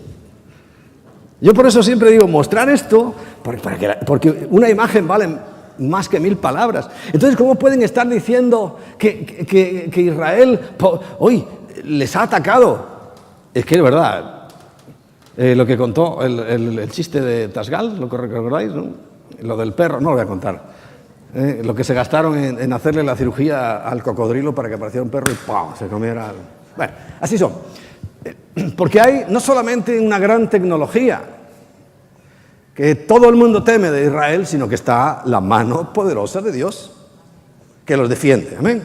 Yo por eso siempre digo, mostrar esto, porque una imagen vale más que 1.000 palabras. Entonces, ¿cómo pueden estar diciendo que Israel hoy les ha atacado? Es que es verdad. Lo que contó el chiste de Tasgal, ¿lo recordáis? ¿No? Lo del perro, no lo voy a contar. Lo que se gastaron en hacerle la cirugía al cocodrilo para que apareciera un perro y ¡pum!, se comiera. Bueno, así son. Porque hay no solamente una gran tecnología que todo el mundo teme de Israel, sino que está la mano poderosa de Dios que los defiende. Amén.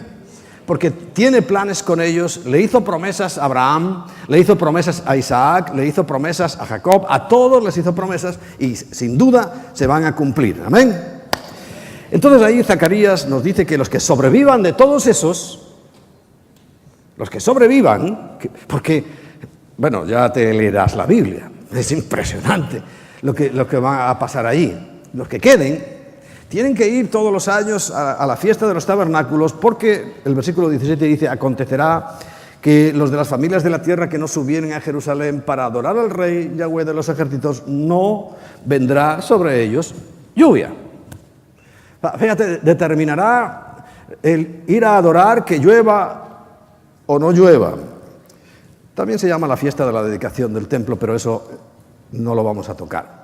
Porque tiene planes con ellos, le hizo promesas a Abraham, le hizo promesas a Isaac, le hizo promesas a Jacob, a todos les hizo promesas y sin duda se van a cumplir. Amén. Entonces ahí Zacarías nos dice que los que sobrevivan de todos esos, los que sobrevivan, porque, bueno, ya te leerás la Biblia, es impresionante lo que va a pasar ahí. Los que queden tienen que ir todos los años a la fiesta de los tabernáculos, porque el versículo 17 dice: acontecerá que los de las familias de la tierra que no subieren a Jerusalén para adorar al Rey Yahweh de los ejércitos, no vendrá sobre ellos lluvia. Fíjate, determinará el ir a adorar que llueva o no llueva. También se llama la fiesta de la dedicación del templo, pero eso no lo vamos a tocar.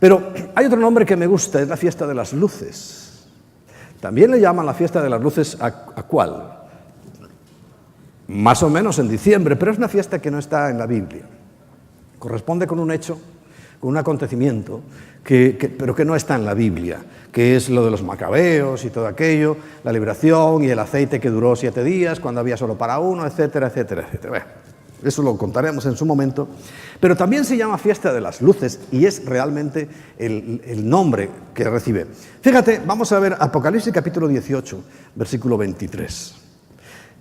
Pero hay otro nombre que me gusta, es la fiesta de las luces. También le llaman la fiesta de las luces ¿a cuál? Más o menos en diciembre, pero es una fiesta que no está en la Biblia. Corresponde con un hecho, con un acontecimiento, pero que no está en la Biblia, que es lo de los macabeos y todo aquello, la liberación y el aceite que duró 7 días, cuando había solo para uno, etcétera, etcétera, etcétera. Bueno, eso lo contaremos en su momento. Pero también se llama fiesta de las luces y es realmente el nombre que recibe. Fíjate, vamos a ver Apocalipsis capítulo 18, versículo 23.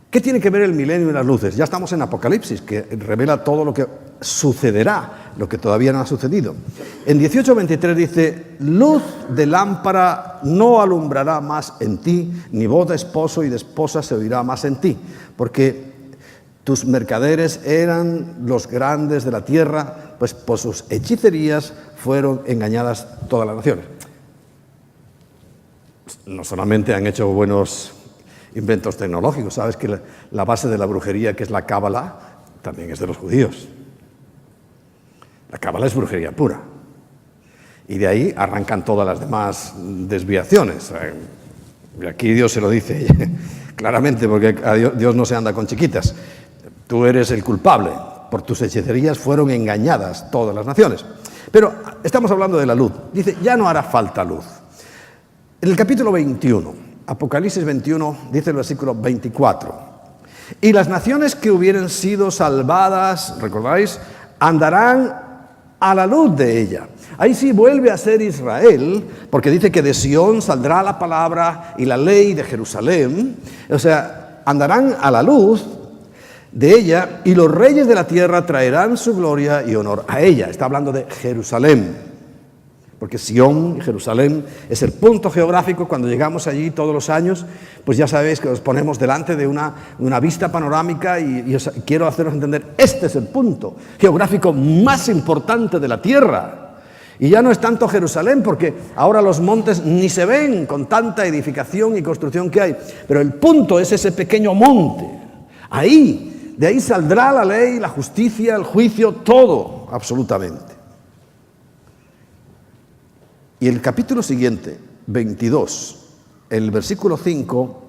¿Qué tiene que ver el milenio y las luces? Ya estamos en Apocalipsis, que revela todo lo que sucederá, lo que todavía no ha sucedido. En 18:23 dice: luz de lámpara no alumbrará más en ti, ni voz de esposo y de esposa se oirá más en ti, porque tus mercaderes eran los grandes de la tierra, pues por sus hechicerías fueron engañadas todas las naciones. No solamente han hecho buenos inventos tecnológicos, sabes que la base de la brujería, que es la cábala, también es de los judíos. La cábala es brujería pura. Y de ahí arrancan todas las demás desviaciones. Y aquí Dios se lo dice claramente, porque a Dios no se anda con chiquitas. Tú eres el culpable, por tus hechicerías fueron engañadas todas las naciones. Pero estamos hablando de la luz. Dice, ya no hará falta luz. En el capítulo 21, Apocalipsis 21, dice el versículo 24. Y las naciones que hubieren sido salvadas, ¿recordáis?, andarán a la luz de ella. Ahí sí vuelve a ser Israel, porque dice que de Sión saldrá la palabra y la ley de Jerusalén. O sea, andarán a la luz de ella, y los reyes de la tierra traerán su gloria y honor a ella. Está hablando de Jerusalén. porque Sion y Jerusalén es el punto geográfico. Cuando llegamos allí todos los años, pues ya sabéis que os ponemos delante de una vista panorámica y quiero haceros entender, este es el punto geográfico más importante de la tierra. Y ya no es tanto Jerusalén, porque ahora los montes ni se ven con tanta edificación y construcción que hay, pero el punto es ese pequeño monte. Ahí, de ahí saldrá la ley, la justicia, el juicio, todo, absolutamente. Y el capítulo siguiente, 22, el versículo 5,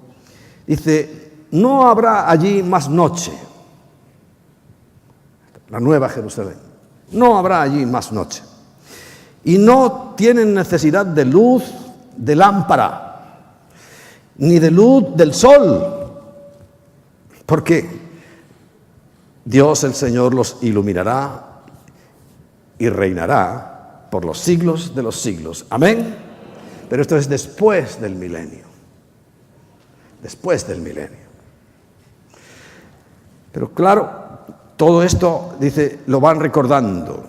dice, no habrá allí más noche. La nueva Jerusalén. No habrá allí más noche. Y no tienen necesidad de luz de lámpara, ni de luz del sol, porque Dios el Señor los iluminará y reinará por los siglos de los siglos. Amén. Pero esto es después del milenio. Después del milenio. Pero claro, todo esto, dice, lo van recordando,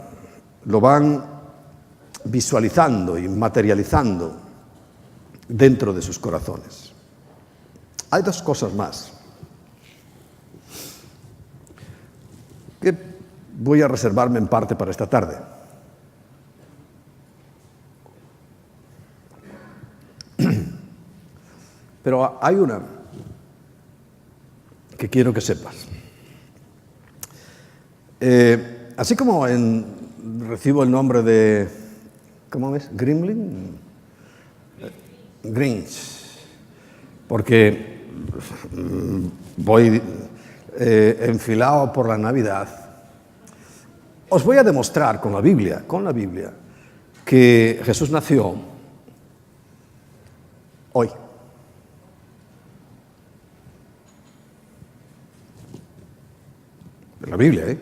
lo van visualizando y materializando dentro de sus corazones. Hay dos cosas más que voy a reservarme en parte para esta tarde. Pero hay una que quiero que sepas. Así como recibo el nombre de, ¿cómo ves? Gremlin, Grinch, porque voy enfilado por la Navidad. Os voy a demostrar con la Biblia, que Jesús nació hoy. En la Biblia, ¿eh?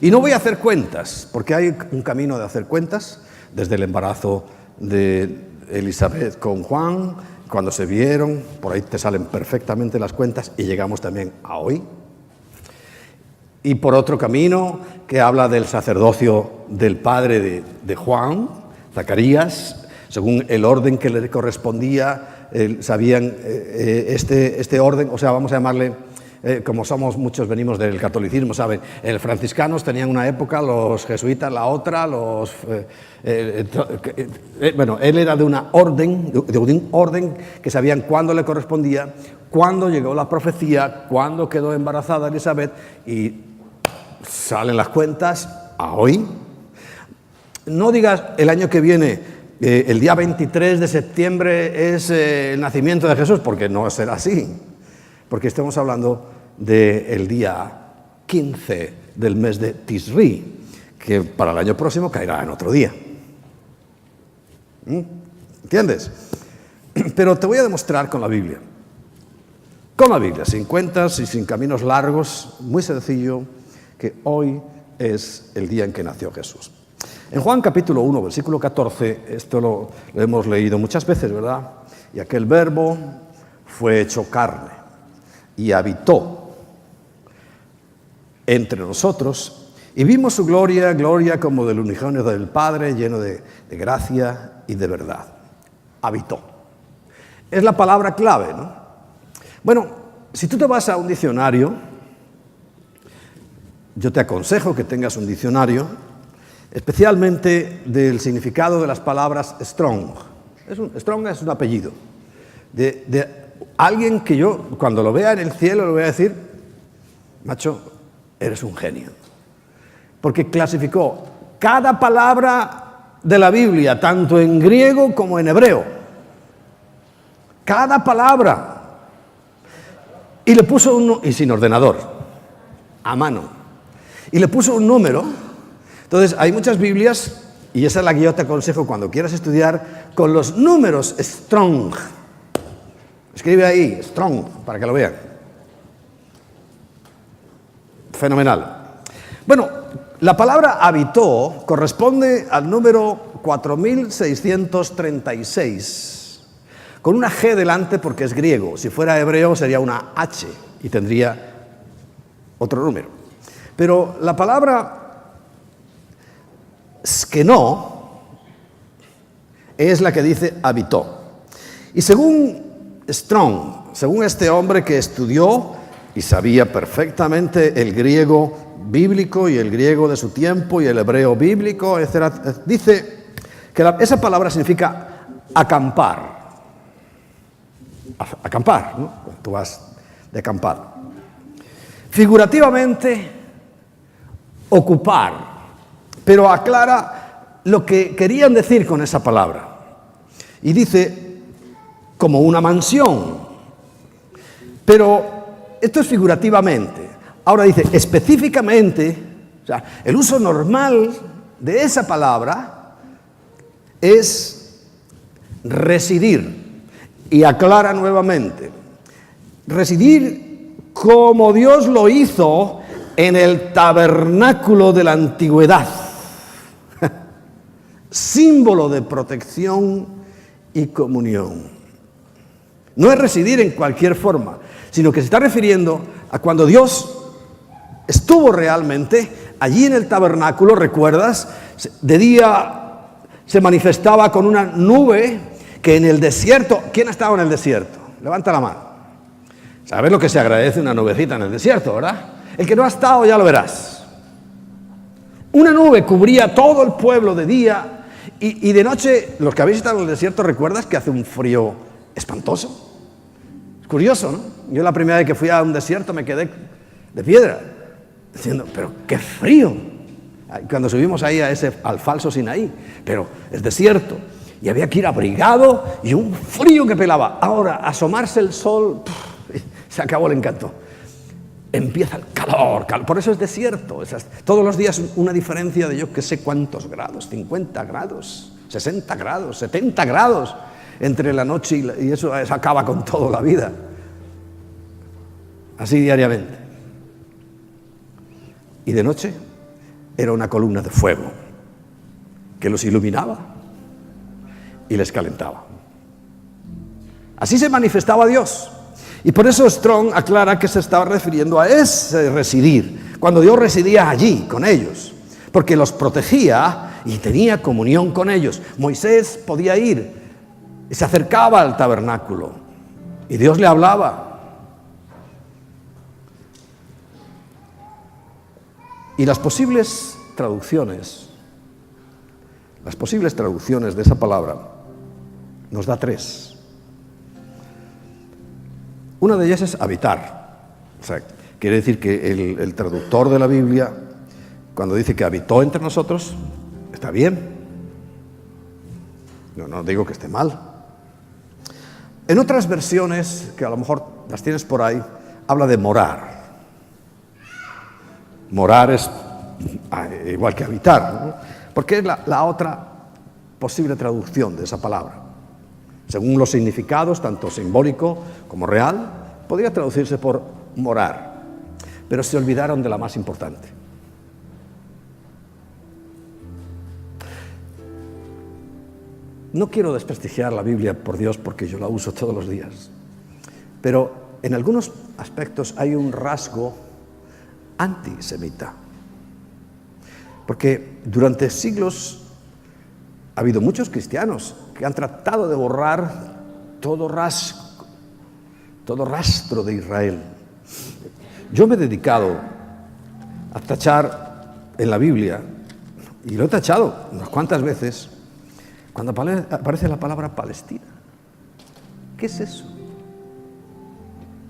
Y no voy a hacer cuentas, porque hay un camino de hacer cuentas, desde el embarazo de Elizabeth con Juan, cuando se vieron, por ahí te salen perfectamente las cuentas, y llegamos también a hoy. Y por otro camino que habla del sacerdocio del padre de Juan, Zacarías, según el orden que le correspondía, sabían este orden, o sea, vamos a llamarle, como somos muchos, venimos del catolicismo, ¿saben? Los franciscanos tenían una época, los jesuitas la otra, bueno, él era de una orden, de un orden que sabían cuándo le correspondía, cuándo llegó la profecía, cuándo quedó embarazada Elizabeth, y salen las cuentas a hoy. No digas el año que viene, el día 23 de septiembre es el nacimiento de Jesús, porque no será así. Porque estamos hablando del día 15 del mes de Tisri, que para el año próximo caerá en otro día. ¿Entiendes? Pero te voy a demostrar con la Biblia, sin cuentas y sin caminos largos, muy sencillo, que hoy es el día en que nació Jesús. En Juan capítulo 1, versículo 14, esto lo hemos leído muchas veces, ¿verdad? Y aquel verbo fue hecho carne y habitó entre nosotros, y vimos su gloria, gloria como del unigénito del Padre, lleno de gracia y de verdad. Habitó. Es la palabra clave, ¿no? Bueno, si tú te vas a un diccionario, yo te aconsejo que tengas un diccionario, especialmente del significado de las palabras strong. Strong es un apellido de alguien que yo, cuando lo vea en el cielo, le voy a decir, macho, eres un genio. Porque clasificó cada palabra de la Biblia, tanto en griego como en hebreo. Cada palabra. Y le puso y sin ordenador, a mano. Y le puso un número. Entonces, hay muchas Biblias, y esa es la que yo te aconsejo cuando quieras estudiar, con los números strong. Escribe ahí, strong, para que lo vean. Fenomenal. Bueno, la palabra habitó corresponde al número 4636, con una G delante porque es griego. Si fuera hebreo sería una H y tendría otro número. Pero la palabra skenó es la que dice habitó. Y según Strong, según este hombre que estudió y sabía perfectamente el griego bíblico y el griego de su tiempo y el hebreo bíblico, etc., dice que esa palabra significa acampar. Acampar, ¿no? Tú vas de acampar. Figurativamente, ocupar, pero aclara lo que querían decir con esa palabra. Y dice, como una mansión. Pero esto es figurativamente. Ahora dice, específicamente, o sea, el uso normal de esa palabra es residir. Y aclara nuevamente, residir como Dios lo hizo en el tabernáculo de la antigüedad, símbolo de protección y comunión. No es residir en cualquier forma, sino que se está refiriendo a cuando Dios estuvo realmente allí en el tabernáculo. ¿Recuerdas? De día se manifestaba con una nube que en el desierto. ¿Quién ha estado en el desierto? Levanta la mano. ¿Sabes lo que se agradece una nubecita en el desierto, verdad? El que no ha estado ya lo verás. Una nube cubría todo el pueblo de día y de noche. Los que habéis estado en el desierto, ¿recuerdas que hace un frío espantoso? Es curioso, ¿no? Yo la primera vez que fui a un desierto me quedé de piedra, diciendo, pero qué frío. Cuando subimos ahí al falso Sinaí, pero es desierto. Y había que ir abrigado y un frío que pelaba. Ahora, asomarse el sol, se acabó el encanto. Empieza el calor. Por eso es desierto. Todos los días una diferencia de yo que sé cuántos grados, 50 grados, 60 grados, 70 grados entre la noche y eso acaba con toda la vida. Así diariamente. Y de noche era una columna de fuego que los iluminaba y les calentaba. Así se manifestaba Dios. Y por eso Strong aclara que se estaba refiriendo a ese residir, cuando Dios residía allí con ellos, porque los protegía y tenía comunión con ellos. Moisés podía ir y se acercaba al tabernáculo y Dios le hablaba. Y las posibles traducciones de esa palabra nos da tres. Una de ellas es habitar. O sea, quiere decir que el traductor de la Biblia, cuando dice que habitó entre nosotros, está bien. No digo que esté mal. En otras versiones, que a lo mejor las tienes por ahí, habla de morar. Morar es igual que habitar, ¿no? Porque es la otra posible traducción de esa palabra. Según los significados, tanto simbólico como real, podría traducirse por morar. Pero se olvidaron de la más importante. No quiero desprestigiar la Biblia, por Dios, porque yo la uso todos los días. Pero en algunos aspectos hay un rasgo antisemita. Porque durante siglos ha habido muchos cristianos que han tratado de borrar todo rastro de Israel. Yo me he dedicado a tachar en la Biblia, y lo he tachado unas cuantas veces, cuando aparece la palabra Palestina. ¿Qué es eso?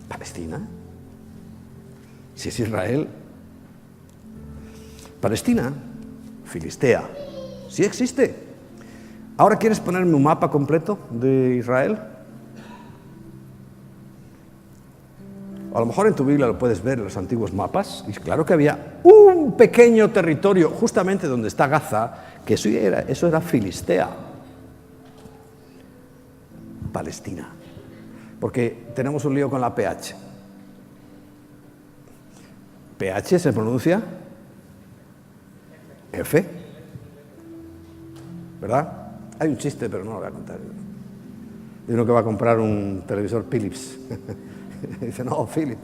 ¿Palestina? Si es Israel. Palestina, Filistea, sí existe. ¿Ahora quieres ponerme un mapa completo de Israel? A lo mejor en tu Biblia lo puedes ver en los antiguos mapas. Y claro que había un pequeño territorio justamente donde está Gaza, que eso era Filistea. Palestina. Porque tenemos un lío con la PH. PH se pronuncia F, ¿verdad? Hay un chiste, pero no lo voy a contar. De uno que va a comprar un televisor Philips. Dice, no, Philips.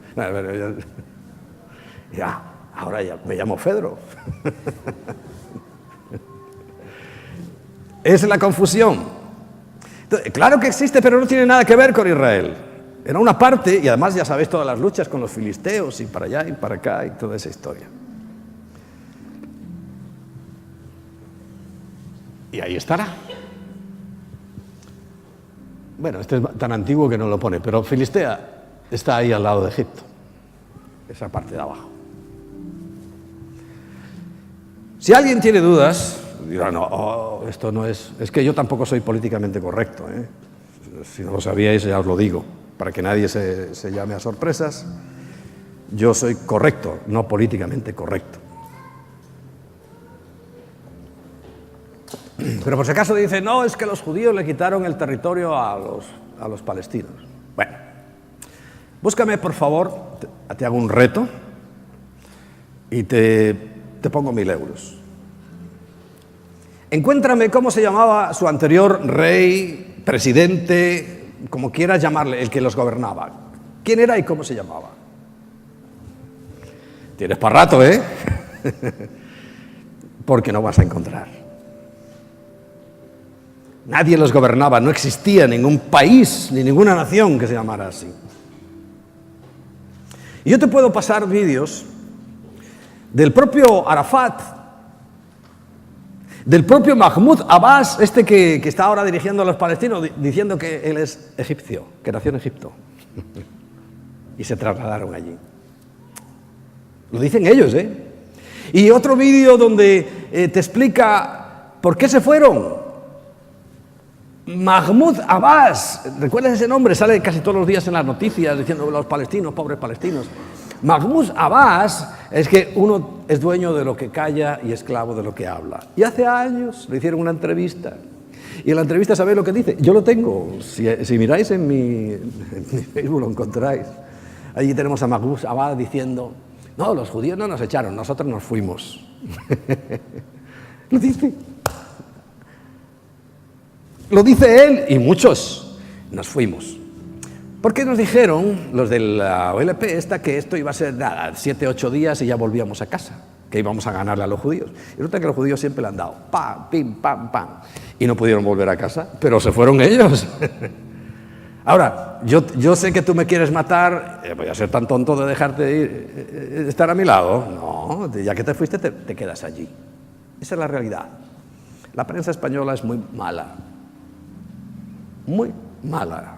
Ahora ya me llamo Fedro. Es la confusión. Entonces, claro que existe, pero no tiene nada que ver con Israel. Era una parte, y además ya sabéis todas las luchas con los filisteos, y para allá y para acá, y toda esa historia. Y ahí estará. Bueno, este es tan antiguo que no lo pone, pero Filistea está ahí al lado de Egipto, esa parte de abajo. Si alguien tiene dudas, dirá, no, esto no es que yo tampoco soy políticamente correcto, ¿eh? Si no lo sabíais, ya os lo digo, para que nadie se llame a sorpresas. Yo soy correcto, no políticamente correcto. Pero por si acaso dice, no, es que los judíos le quitaron el territorio a los palestinos. Bueno, búscame por favor, te hago un reto y te pongo 1.000 euros. Encuéntrame cómo se llamaba su anterior rey, presidente, como quieras llamarle, el que los gobernaba. ¿Quién era y cómo se llamaba? Tienes para rato, ¿eh? Porque no vas a encontrar. Nadie los gobernaba, no existía ningún país ni ninguna nación que se llamara así. Y yo te puedo pasar vídeos del propio Arafat, del propio Mahmoud Abbas, este que está ahora dirigiendo a los palestinos, diciendo que él es egipcio, que nació en Egipto. Y se trasladaron allí. Lo dicen ellos, ¿eh? Y otro vídeo donde te explica por qué se fueron. Mahmoud Abbas, ¿recuerdas ese nombre? Sale casi todos los días en las noticias diciendo los palestinos, pobres palestinos. Mahmoud Abbas es que uno es dueño de lo que calla y esclavo de lo que habla. Y hace años le hicieron una entrevista. Y en la entrevista, ¿sabéis lo que dice? Yo lo tengo. Si miráis en mi Facebook lo encontráis. Allí tenemos a Mahmoud Abbas diciendo, no, los judíos no nos echaron, nosotros nos fuimos. Lo dice. Lo dice él y muchos nos fuimos. Porque nos dijeron los de la OLP que esto iba a ser nada, 7, 8 días y ya volvíamos a casa, que íbamos a ganarle a los judíos. Y resulta que los judíos siempre le han dado pam, pim, pam, pam. Y no pudieron volver a casa, pero se fueron ellos. Ahora, yo sé que tú me quieres matar, voy a ser tan tonto de dejarte ir, estar a mi lado. No, ya que te fuiste te quedas allí. Esa es la realidad. La prensa española es muy mala. Muy mala,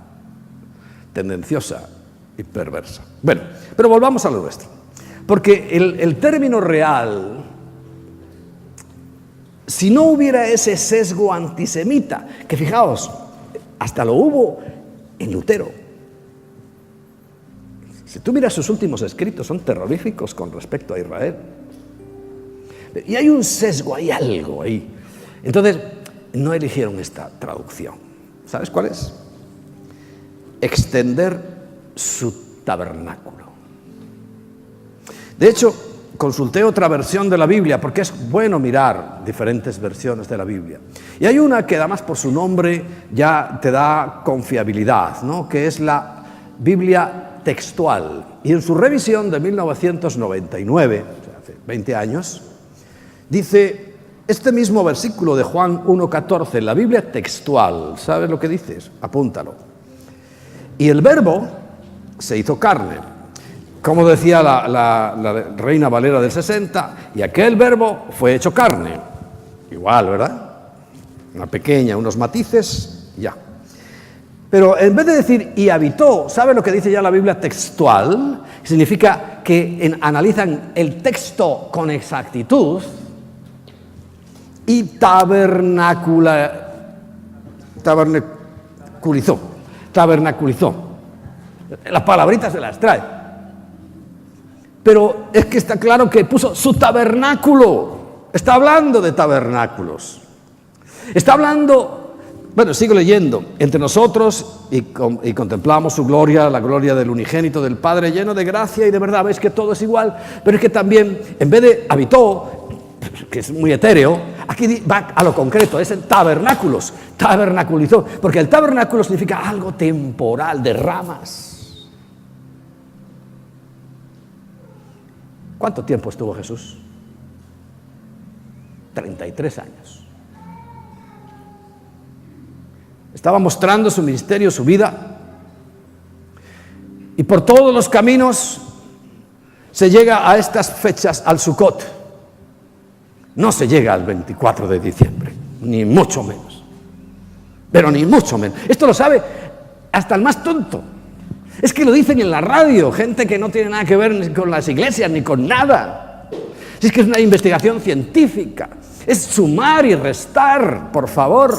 tendenciosa y perversa. Bueno, pero volvamos a lo nuestro. Porque el término real, si no hubiera ese sesgo antisemita, que fijaos, hasta lo hubo en Lutero. Si tú miras sus últimos escritos, son terroríficos con respecto a Israel. Y hay un sesgo, hay algo ahí. Entonces, no eligieron esta traducción. ¿Sabes cuál es? Extender su tabernáculo. De hecho, consulté otra versión de la Biblia, porque es bueno mirar diferentes versiones de la Biblia. Y hay una que además por su nombre ya te da confiabilidad, ¿no? Que es la Biblia textual. Y en su revisión de 1999, o sea, hace 20 años, dice este mismo versículo de Juan 1:14, en la Biblia textual. ¿Sabes lo que dices? Apúntalo. Y el verbo se hizo carne. Como decía la Reina Valera del 60, y aquel verbo fue hecho carne. Igual, ¿verdad? Una pequeña, unos matices, ya. Pero en vez de decir y habitó, ¿sabe lo que dice ya la Biblia textual? Significa que analizan el texto con exactitud y tabernaculizó. Las palabritas se las trae. Pero es que está claro que puso su tabernáculo. Está hablando de tabernáculos. Está hablando, bueno, sigo leyendo. Entre nosotros y contemplamos su gloria, la gloria del unigénito del Padre, lleno de gracia y de verdad. Veis que todo es igual, pero es que también, en vez de habitó, que es muy etéreo, aquí va a lo concreto, es en tabernáculos, tabernaculizó, porque el tabernáculo significa algo temporal, de ramas. ¿Cuánto tiempo estuvo Jesús? 33 años. Estaba mostrando su ministerio, su vida. Y por todos los caminos se llega a estas fechas, al Sukkot. No se llega al 24 de diciembre, ni mucho menos. Pero ni mucho menos. Esto lo sabe hasta el más tonto. Es que lo dicen en la radio, gente que no tiene nada que ver ni con las iglesias ni con nada. Si es que es una investigación científica. Es sumar y restar, por favor.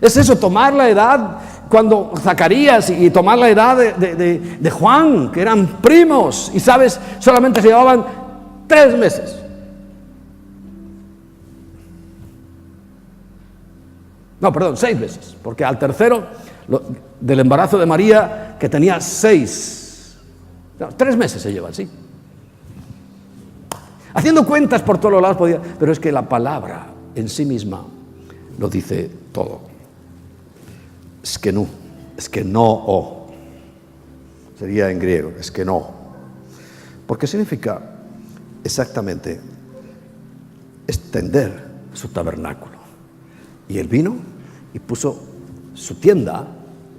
Es eso, tomar la edad cuando Zacarías y tomar la edad de Juan, que eran primos, y sabes, solamente se llevaban 3 meses. No, perdón, 6 meses, porque al tercero del embarazo de María, que tenía 3 meses se llevan, sí. Haciendo cuentas por todos los lados podía, pero es que la palabra en sí misma lo dice todo. Es que no, sería en griego, es que no. Porque significa exactamente extender su tabernáculo. Y él vino y puso su tienda,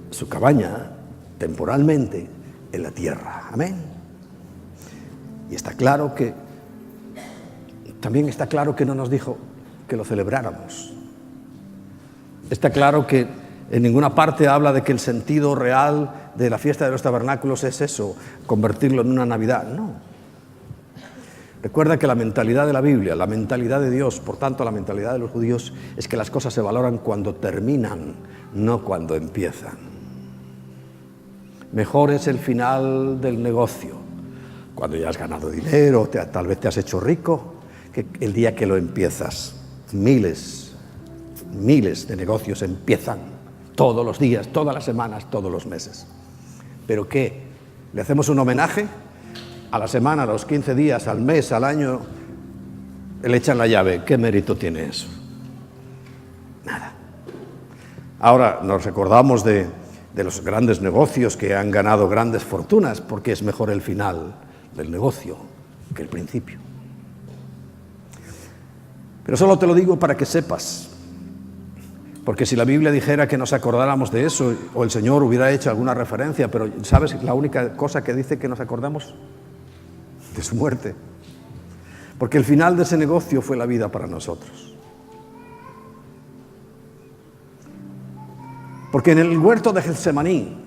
su cabaña, temporalmente en la tierra. Amén. Y también está claro que no nos dijo que lo celebráramos. Está claro que en ninguna parte habla de que el sentido real de la fiesta de los tabernáculos es eso, convertirlo en una Navidad. No. Recuerda que la mentalidad de la Biblia, la mentalidad de Dios, por tanto la mentalidad de los judíos, es que las cosas se valoran cuando terminan, no cuando empiezan. Mejor es el final del negocio, cuando ya has ganado dinero, tal vez te has hecho rico, que el día que lo empiezas. Miles de negocios empiezan todos los días, todas las semanas, todos los meses. ¿Pero qué? ¿Le hacemos un homenaje? A la semana, a los 15 días, al mes, al año, le echan la llave. ¿Qué mérito tiene eso? Nada. Ahora nos recordamos de los grandes negocios que han ganado grandes fortunas, porque es mejor el final del negocio que el principio. Pero solo te lo digo para que sepas, porque si la Biblia dijera que nos acordáramos de eso, o el Señor hubiera hecho alguna referencia, pero ¿sabes la única cosa que dice que nos acordamos? De su muerte. Porque el final de ese negocio fue la vida para nosotros. Porque en el huerto de Getsemaní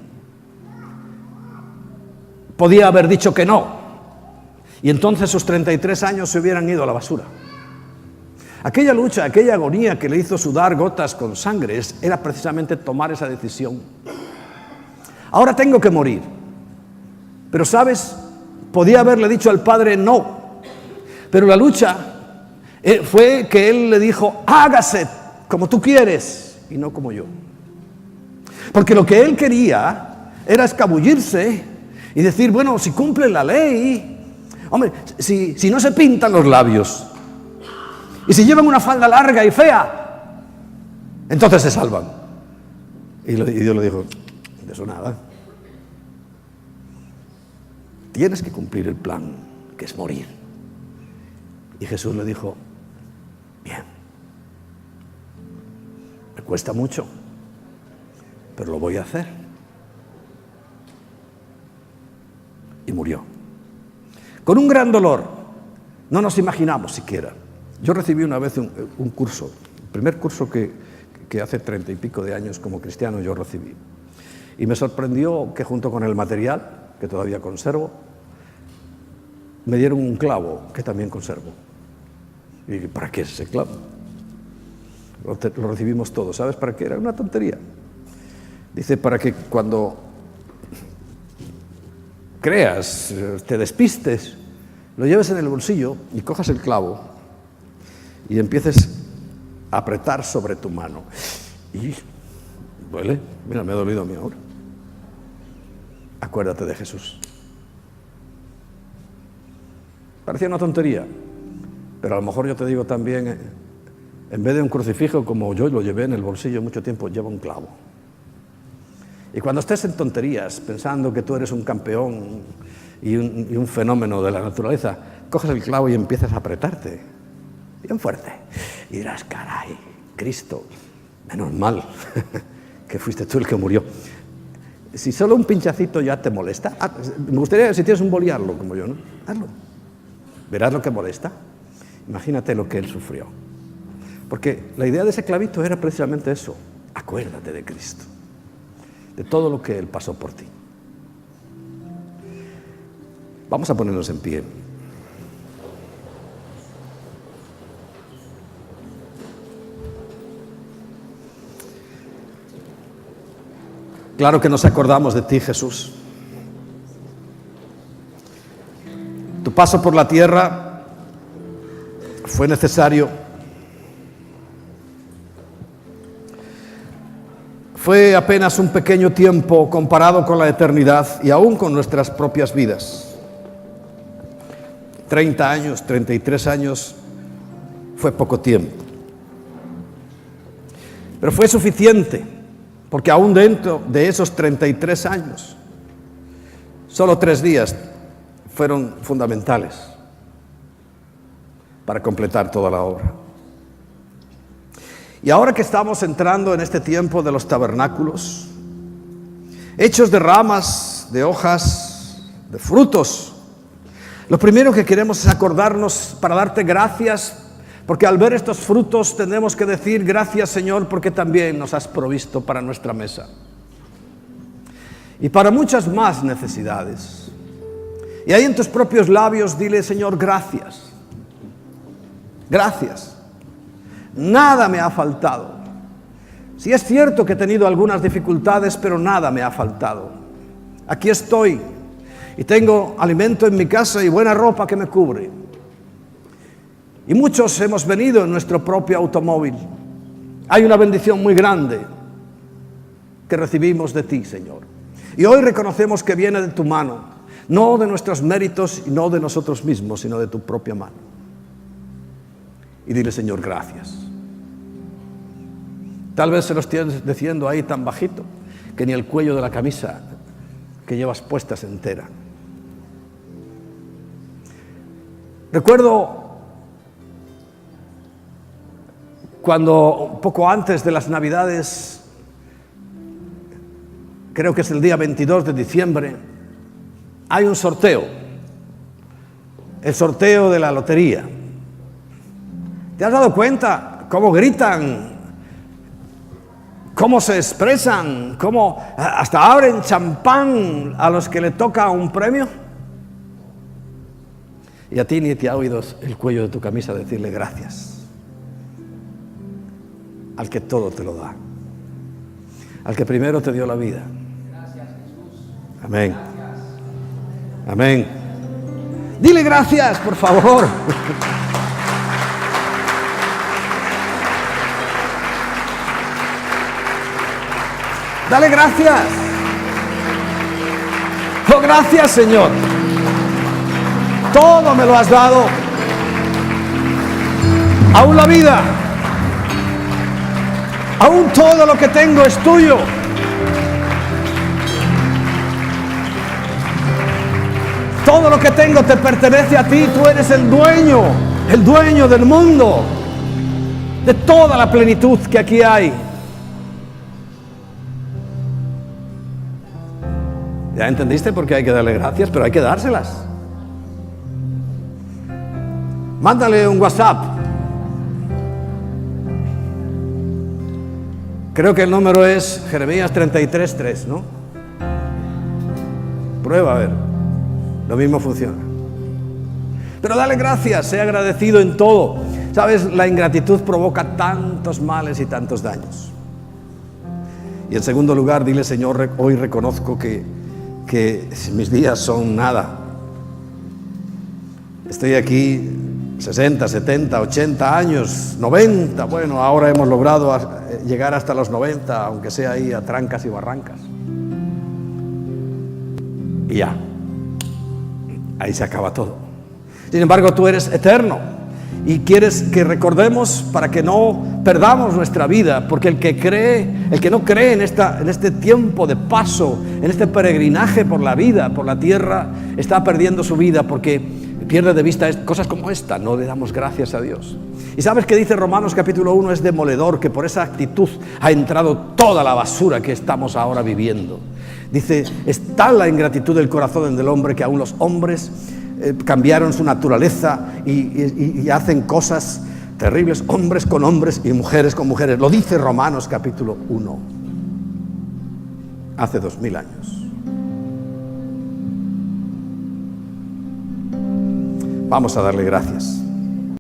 podía haber dicho que no, y entonces sus 33 años se hubieran ido a la basura. Aquella lucha, aquella agonía que le hizo sudar gotas con sangre era precisamente tomar esa decisión. Ahora tengo que morir. Pero ¿sabes? Podía haberle dicho al Padre no. Pero la lucha fue que Él le dijo, hágase como tú quieres y no como yo. Porque lo que Él quería era escabullirse y decir, bueno, si cumple la ley, hombre, si no se pintan los labios, y si llevan una falda larga y fea, entonces se salvan. Y Dios le dijo, de eso nada. Tienes que cumplir el plan, que es morir. Y Jesús le dijo, bien, me cuesta mucho, pero lo voy a hacer. Y murió. Con un gran dolor, no nos imaginamos siquiera. Yo recibí una vez un curso, el primer curso que hace 30 y pico de años como cristiano yo recibí. Y me sorprendió que junto con el material, que todavía conservo, me dieron un clavo que también conservo. Y dije, ¿para qué es ese clavo? Lo recibimos todos. ¿Sabes para qué? Era una tontería. Dice, para que cuando creas, te despistes, lo lleves en el bolsillo y cojas el clavo y empieces a apretar sobre tu mano. Y duele. Mira, me ha dolido a mí ahora. Acuérdate de Jesús. Parecía una tontería, pero a lo mejor yo te digo también, en vez de un crucifijo como yo lo llevé en el bolsillo mucho tiempo, lleva un clavo. Y cuando estés en tonterías, pensando que tú eres un campeón y un fenómeno de la naturaleza, coges el clavo y empiezas a apretarte bien fuerte y dirás, caray, Cristo Menos mal que fuiste tú el que murió. Si solo un pinchacito ya te molesta, me gustaría, si tienes un boli, hazlo como yo, ¿no? Hazlo. Verás lo que molesta. Imagínate lo que él sufrió. Porque la idea de ese clavito era precisamente eso. Acuérdate de Cristo, de todo lo que él pasó por ti. Vamos a ponernos en pie. Claro que nos acordamos de ti, Jesús. Tu paso por la tierra fue necesario. Fue apenas un pequeño tiempo comparado con la eternidad y aún con nuestras propias vidas. 30 años, 33 años, fue poco tiempo. Pero fue suficiente, porque aún dentro de esos 33 años, solo 3 días fueron fundamentales para completar toda la obra. Y ahora que estamos entrando en este tiempo de los tabernáculos, hechos de ramas, de hojas, de frutos, lo primero que queremos es acordarnos para darte gracias, porque al ver estos frutos tenemos que decir gracias, Señor, porque también nos has provisto para nuestra mesa y para muchas más necesidades. Y ahí en tus propios labios dile, Señor, gracias. Gracias. Nada me ha faltado. Sí es cierto que he tenido algunas dificultades, pero nada me ha faltado. Aquí estoy y tengo alimento en mi casa y buena ropa que me cubre. Y muchos hemos venido en nuestro propio automóvil. Hay una bendición muy grande que recibimos de ti, Señor. Y hoy reconocemos que viene de tu mano, no de nuestros méritos y no de nosotros mismos, sino de tu propia mano. Y dile, Señor, gracias. Tal vez se lo estés diciendo ahí tan bajito que ni el cuello de la camisa que llevas puesta se entera. Recuerdo cuando poco antes de las Navidades, creo que es el día 22 de diciembre, hay un sorteo, el sorteo de la lotería. ¿Te has dado cuenta cómo gritan, cómo se expresan, cómo hasta abren champán a los que le toca un premio? Y a ti ni te ha oído el cuello de tu camisa decirle gracias al que todo te lo da, al que primero te dio la vida. Gracias, Jesús. Amén. Gracias. Amén. Dile gracias, por favor. Dale gracias. Oh, gracias, Señor. Todo me lo has dado. Aún la vida. Aún todo lo que tengo es tuyo. Todo lo que tengo te pertenece a ti. Tú eres el dueño del mundo, de toda la plenitud que aquí hay. ¿Ya entendiste por qué hay que darle gracias? Pero hay que dárselas. Mándale un WhatsApp. Creo que el número es Jeremías 33:3, ¿no? Prueba a ver. Lo mismo funciona. Pero dale gracias, sé agradecido en todo. Sabes, la ingratitud provoca tantos males y tantos daños. Y en segundo lugar, dile, Señor, hoy reconozco que mis días son nada. Estoy aquí 60, 70, 80 años, 90. Bueno, ahora hemos logrado llegar hasta los 90, aunque sea ahí a trancas y barrancas. Y ya. Ahí se acaba todo. Sin embargo, tú eres eterno y quieres que recordemos para que no perdamos nuestra vida, porque el que no cree en este tiempo de paso, en este peregrinaje por la vida, por la tierra, está perdiendo su vida, porque pierde de vista cosas como esta, no le damos gracias a Dios. ¿Y sabes qué dice Romanos capítulo 1? Es demoledor, que por esa actitud ha entrado toda la basura que estamos ahora viviendo. Dice, es tal la ingratitud del corazón del hombre que aún los hombres cambiaron su naturaleza y hacen cosas terribles, hombres con hombres y mujeres con mujeres. Lo dice Romanos capítulo 1, hace 2000 años. Vamos a darle gracias.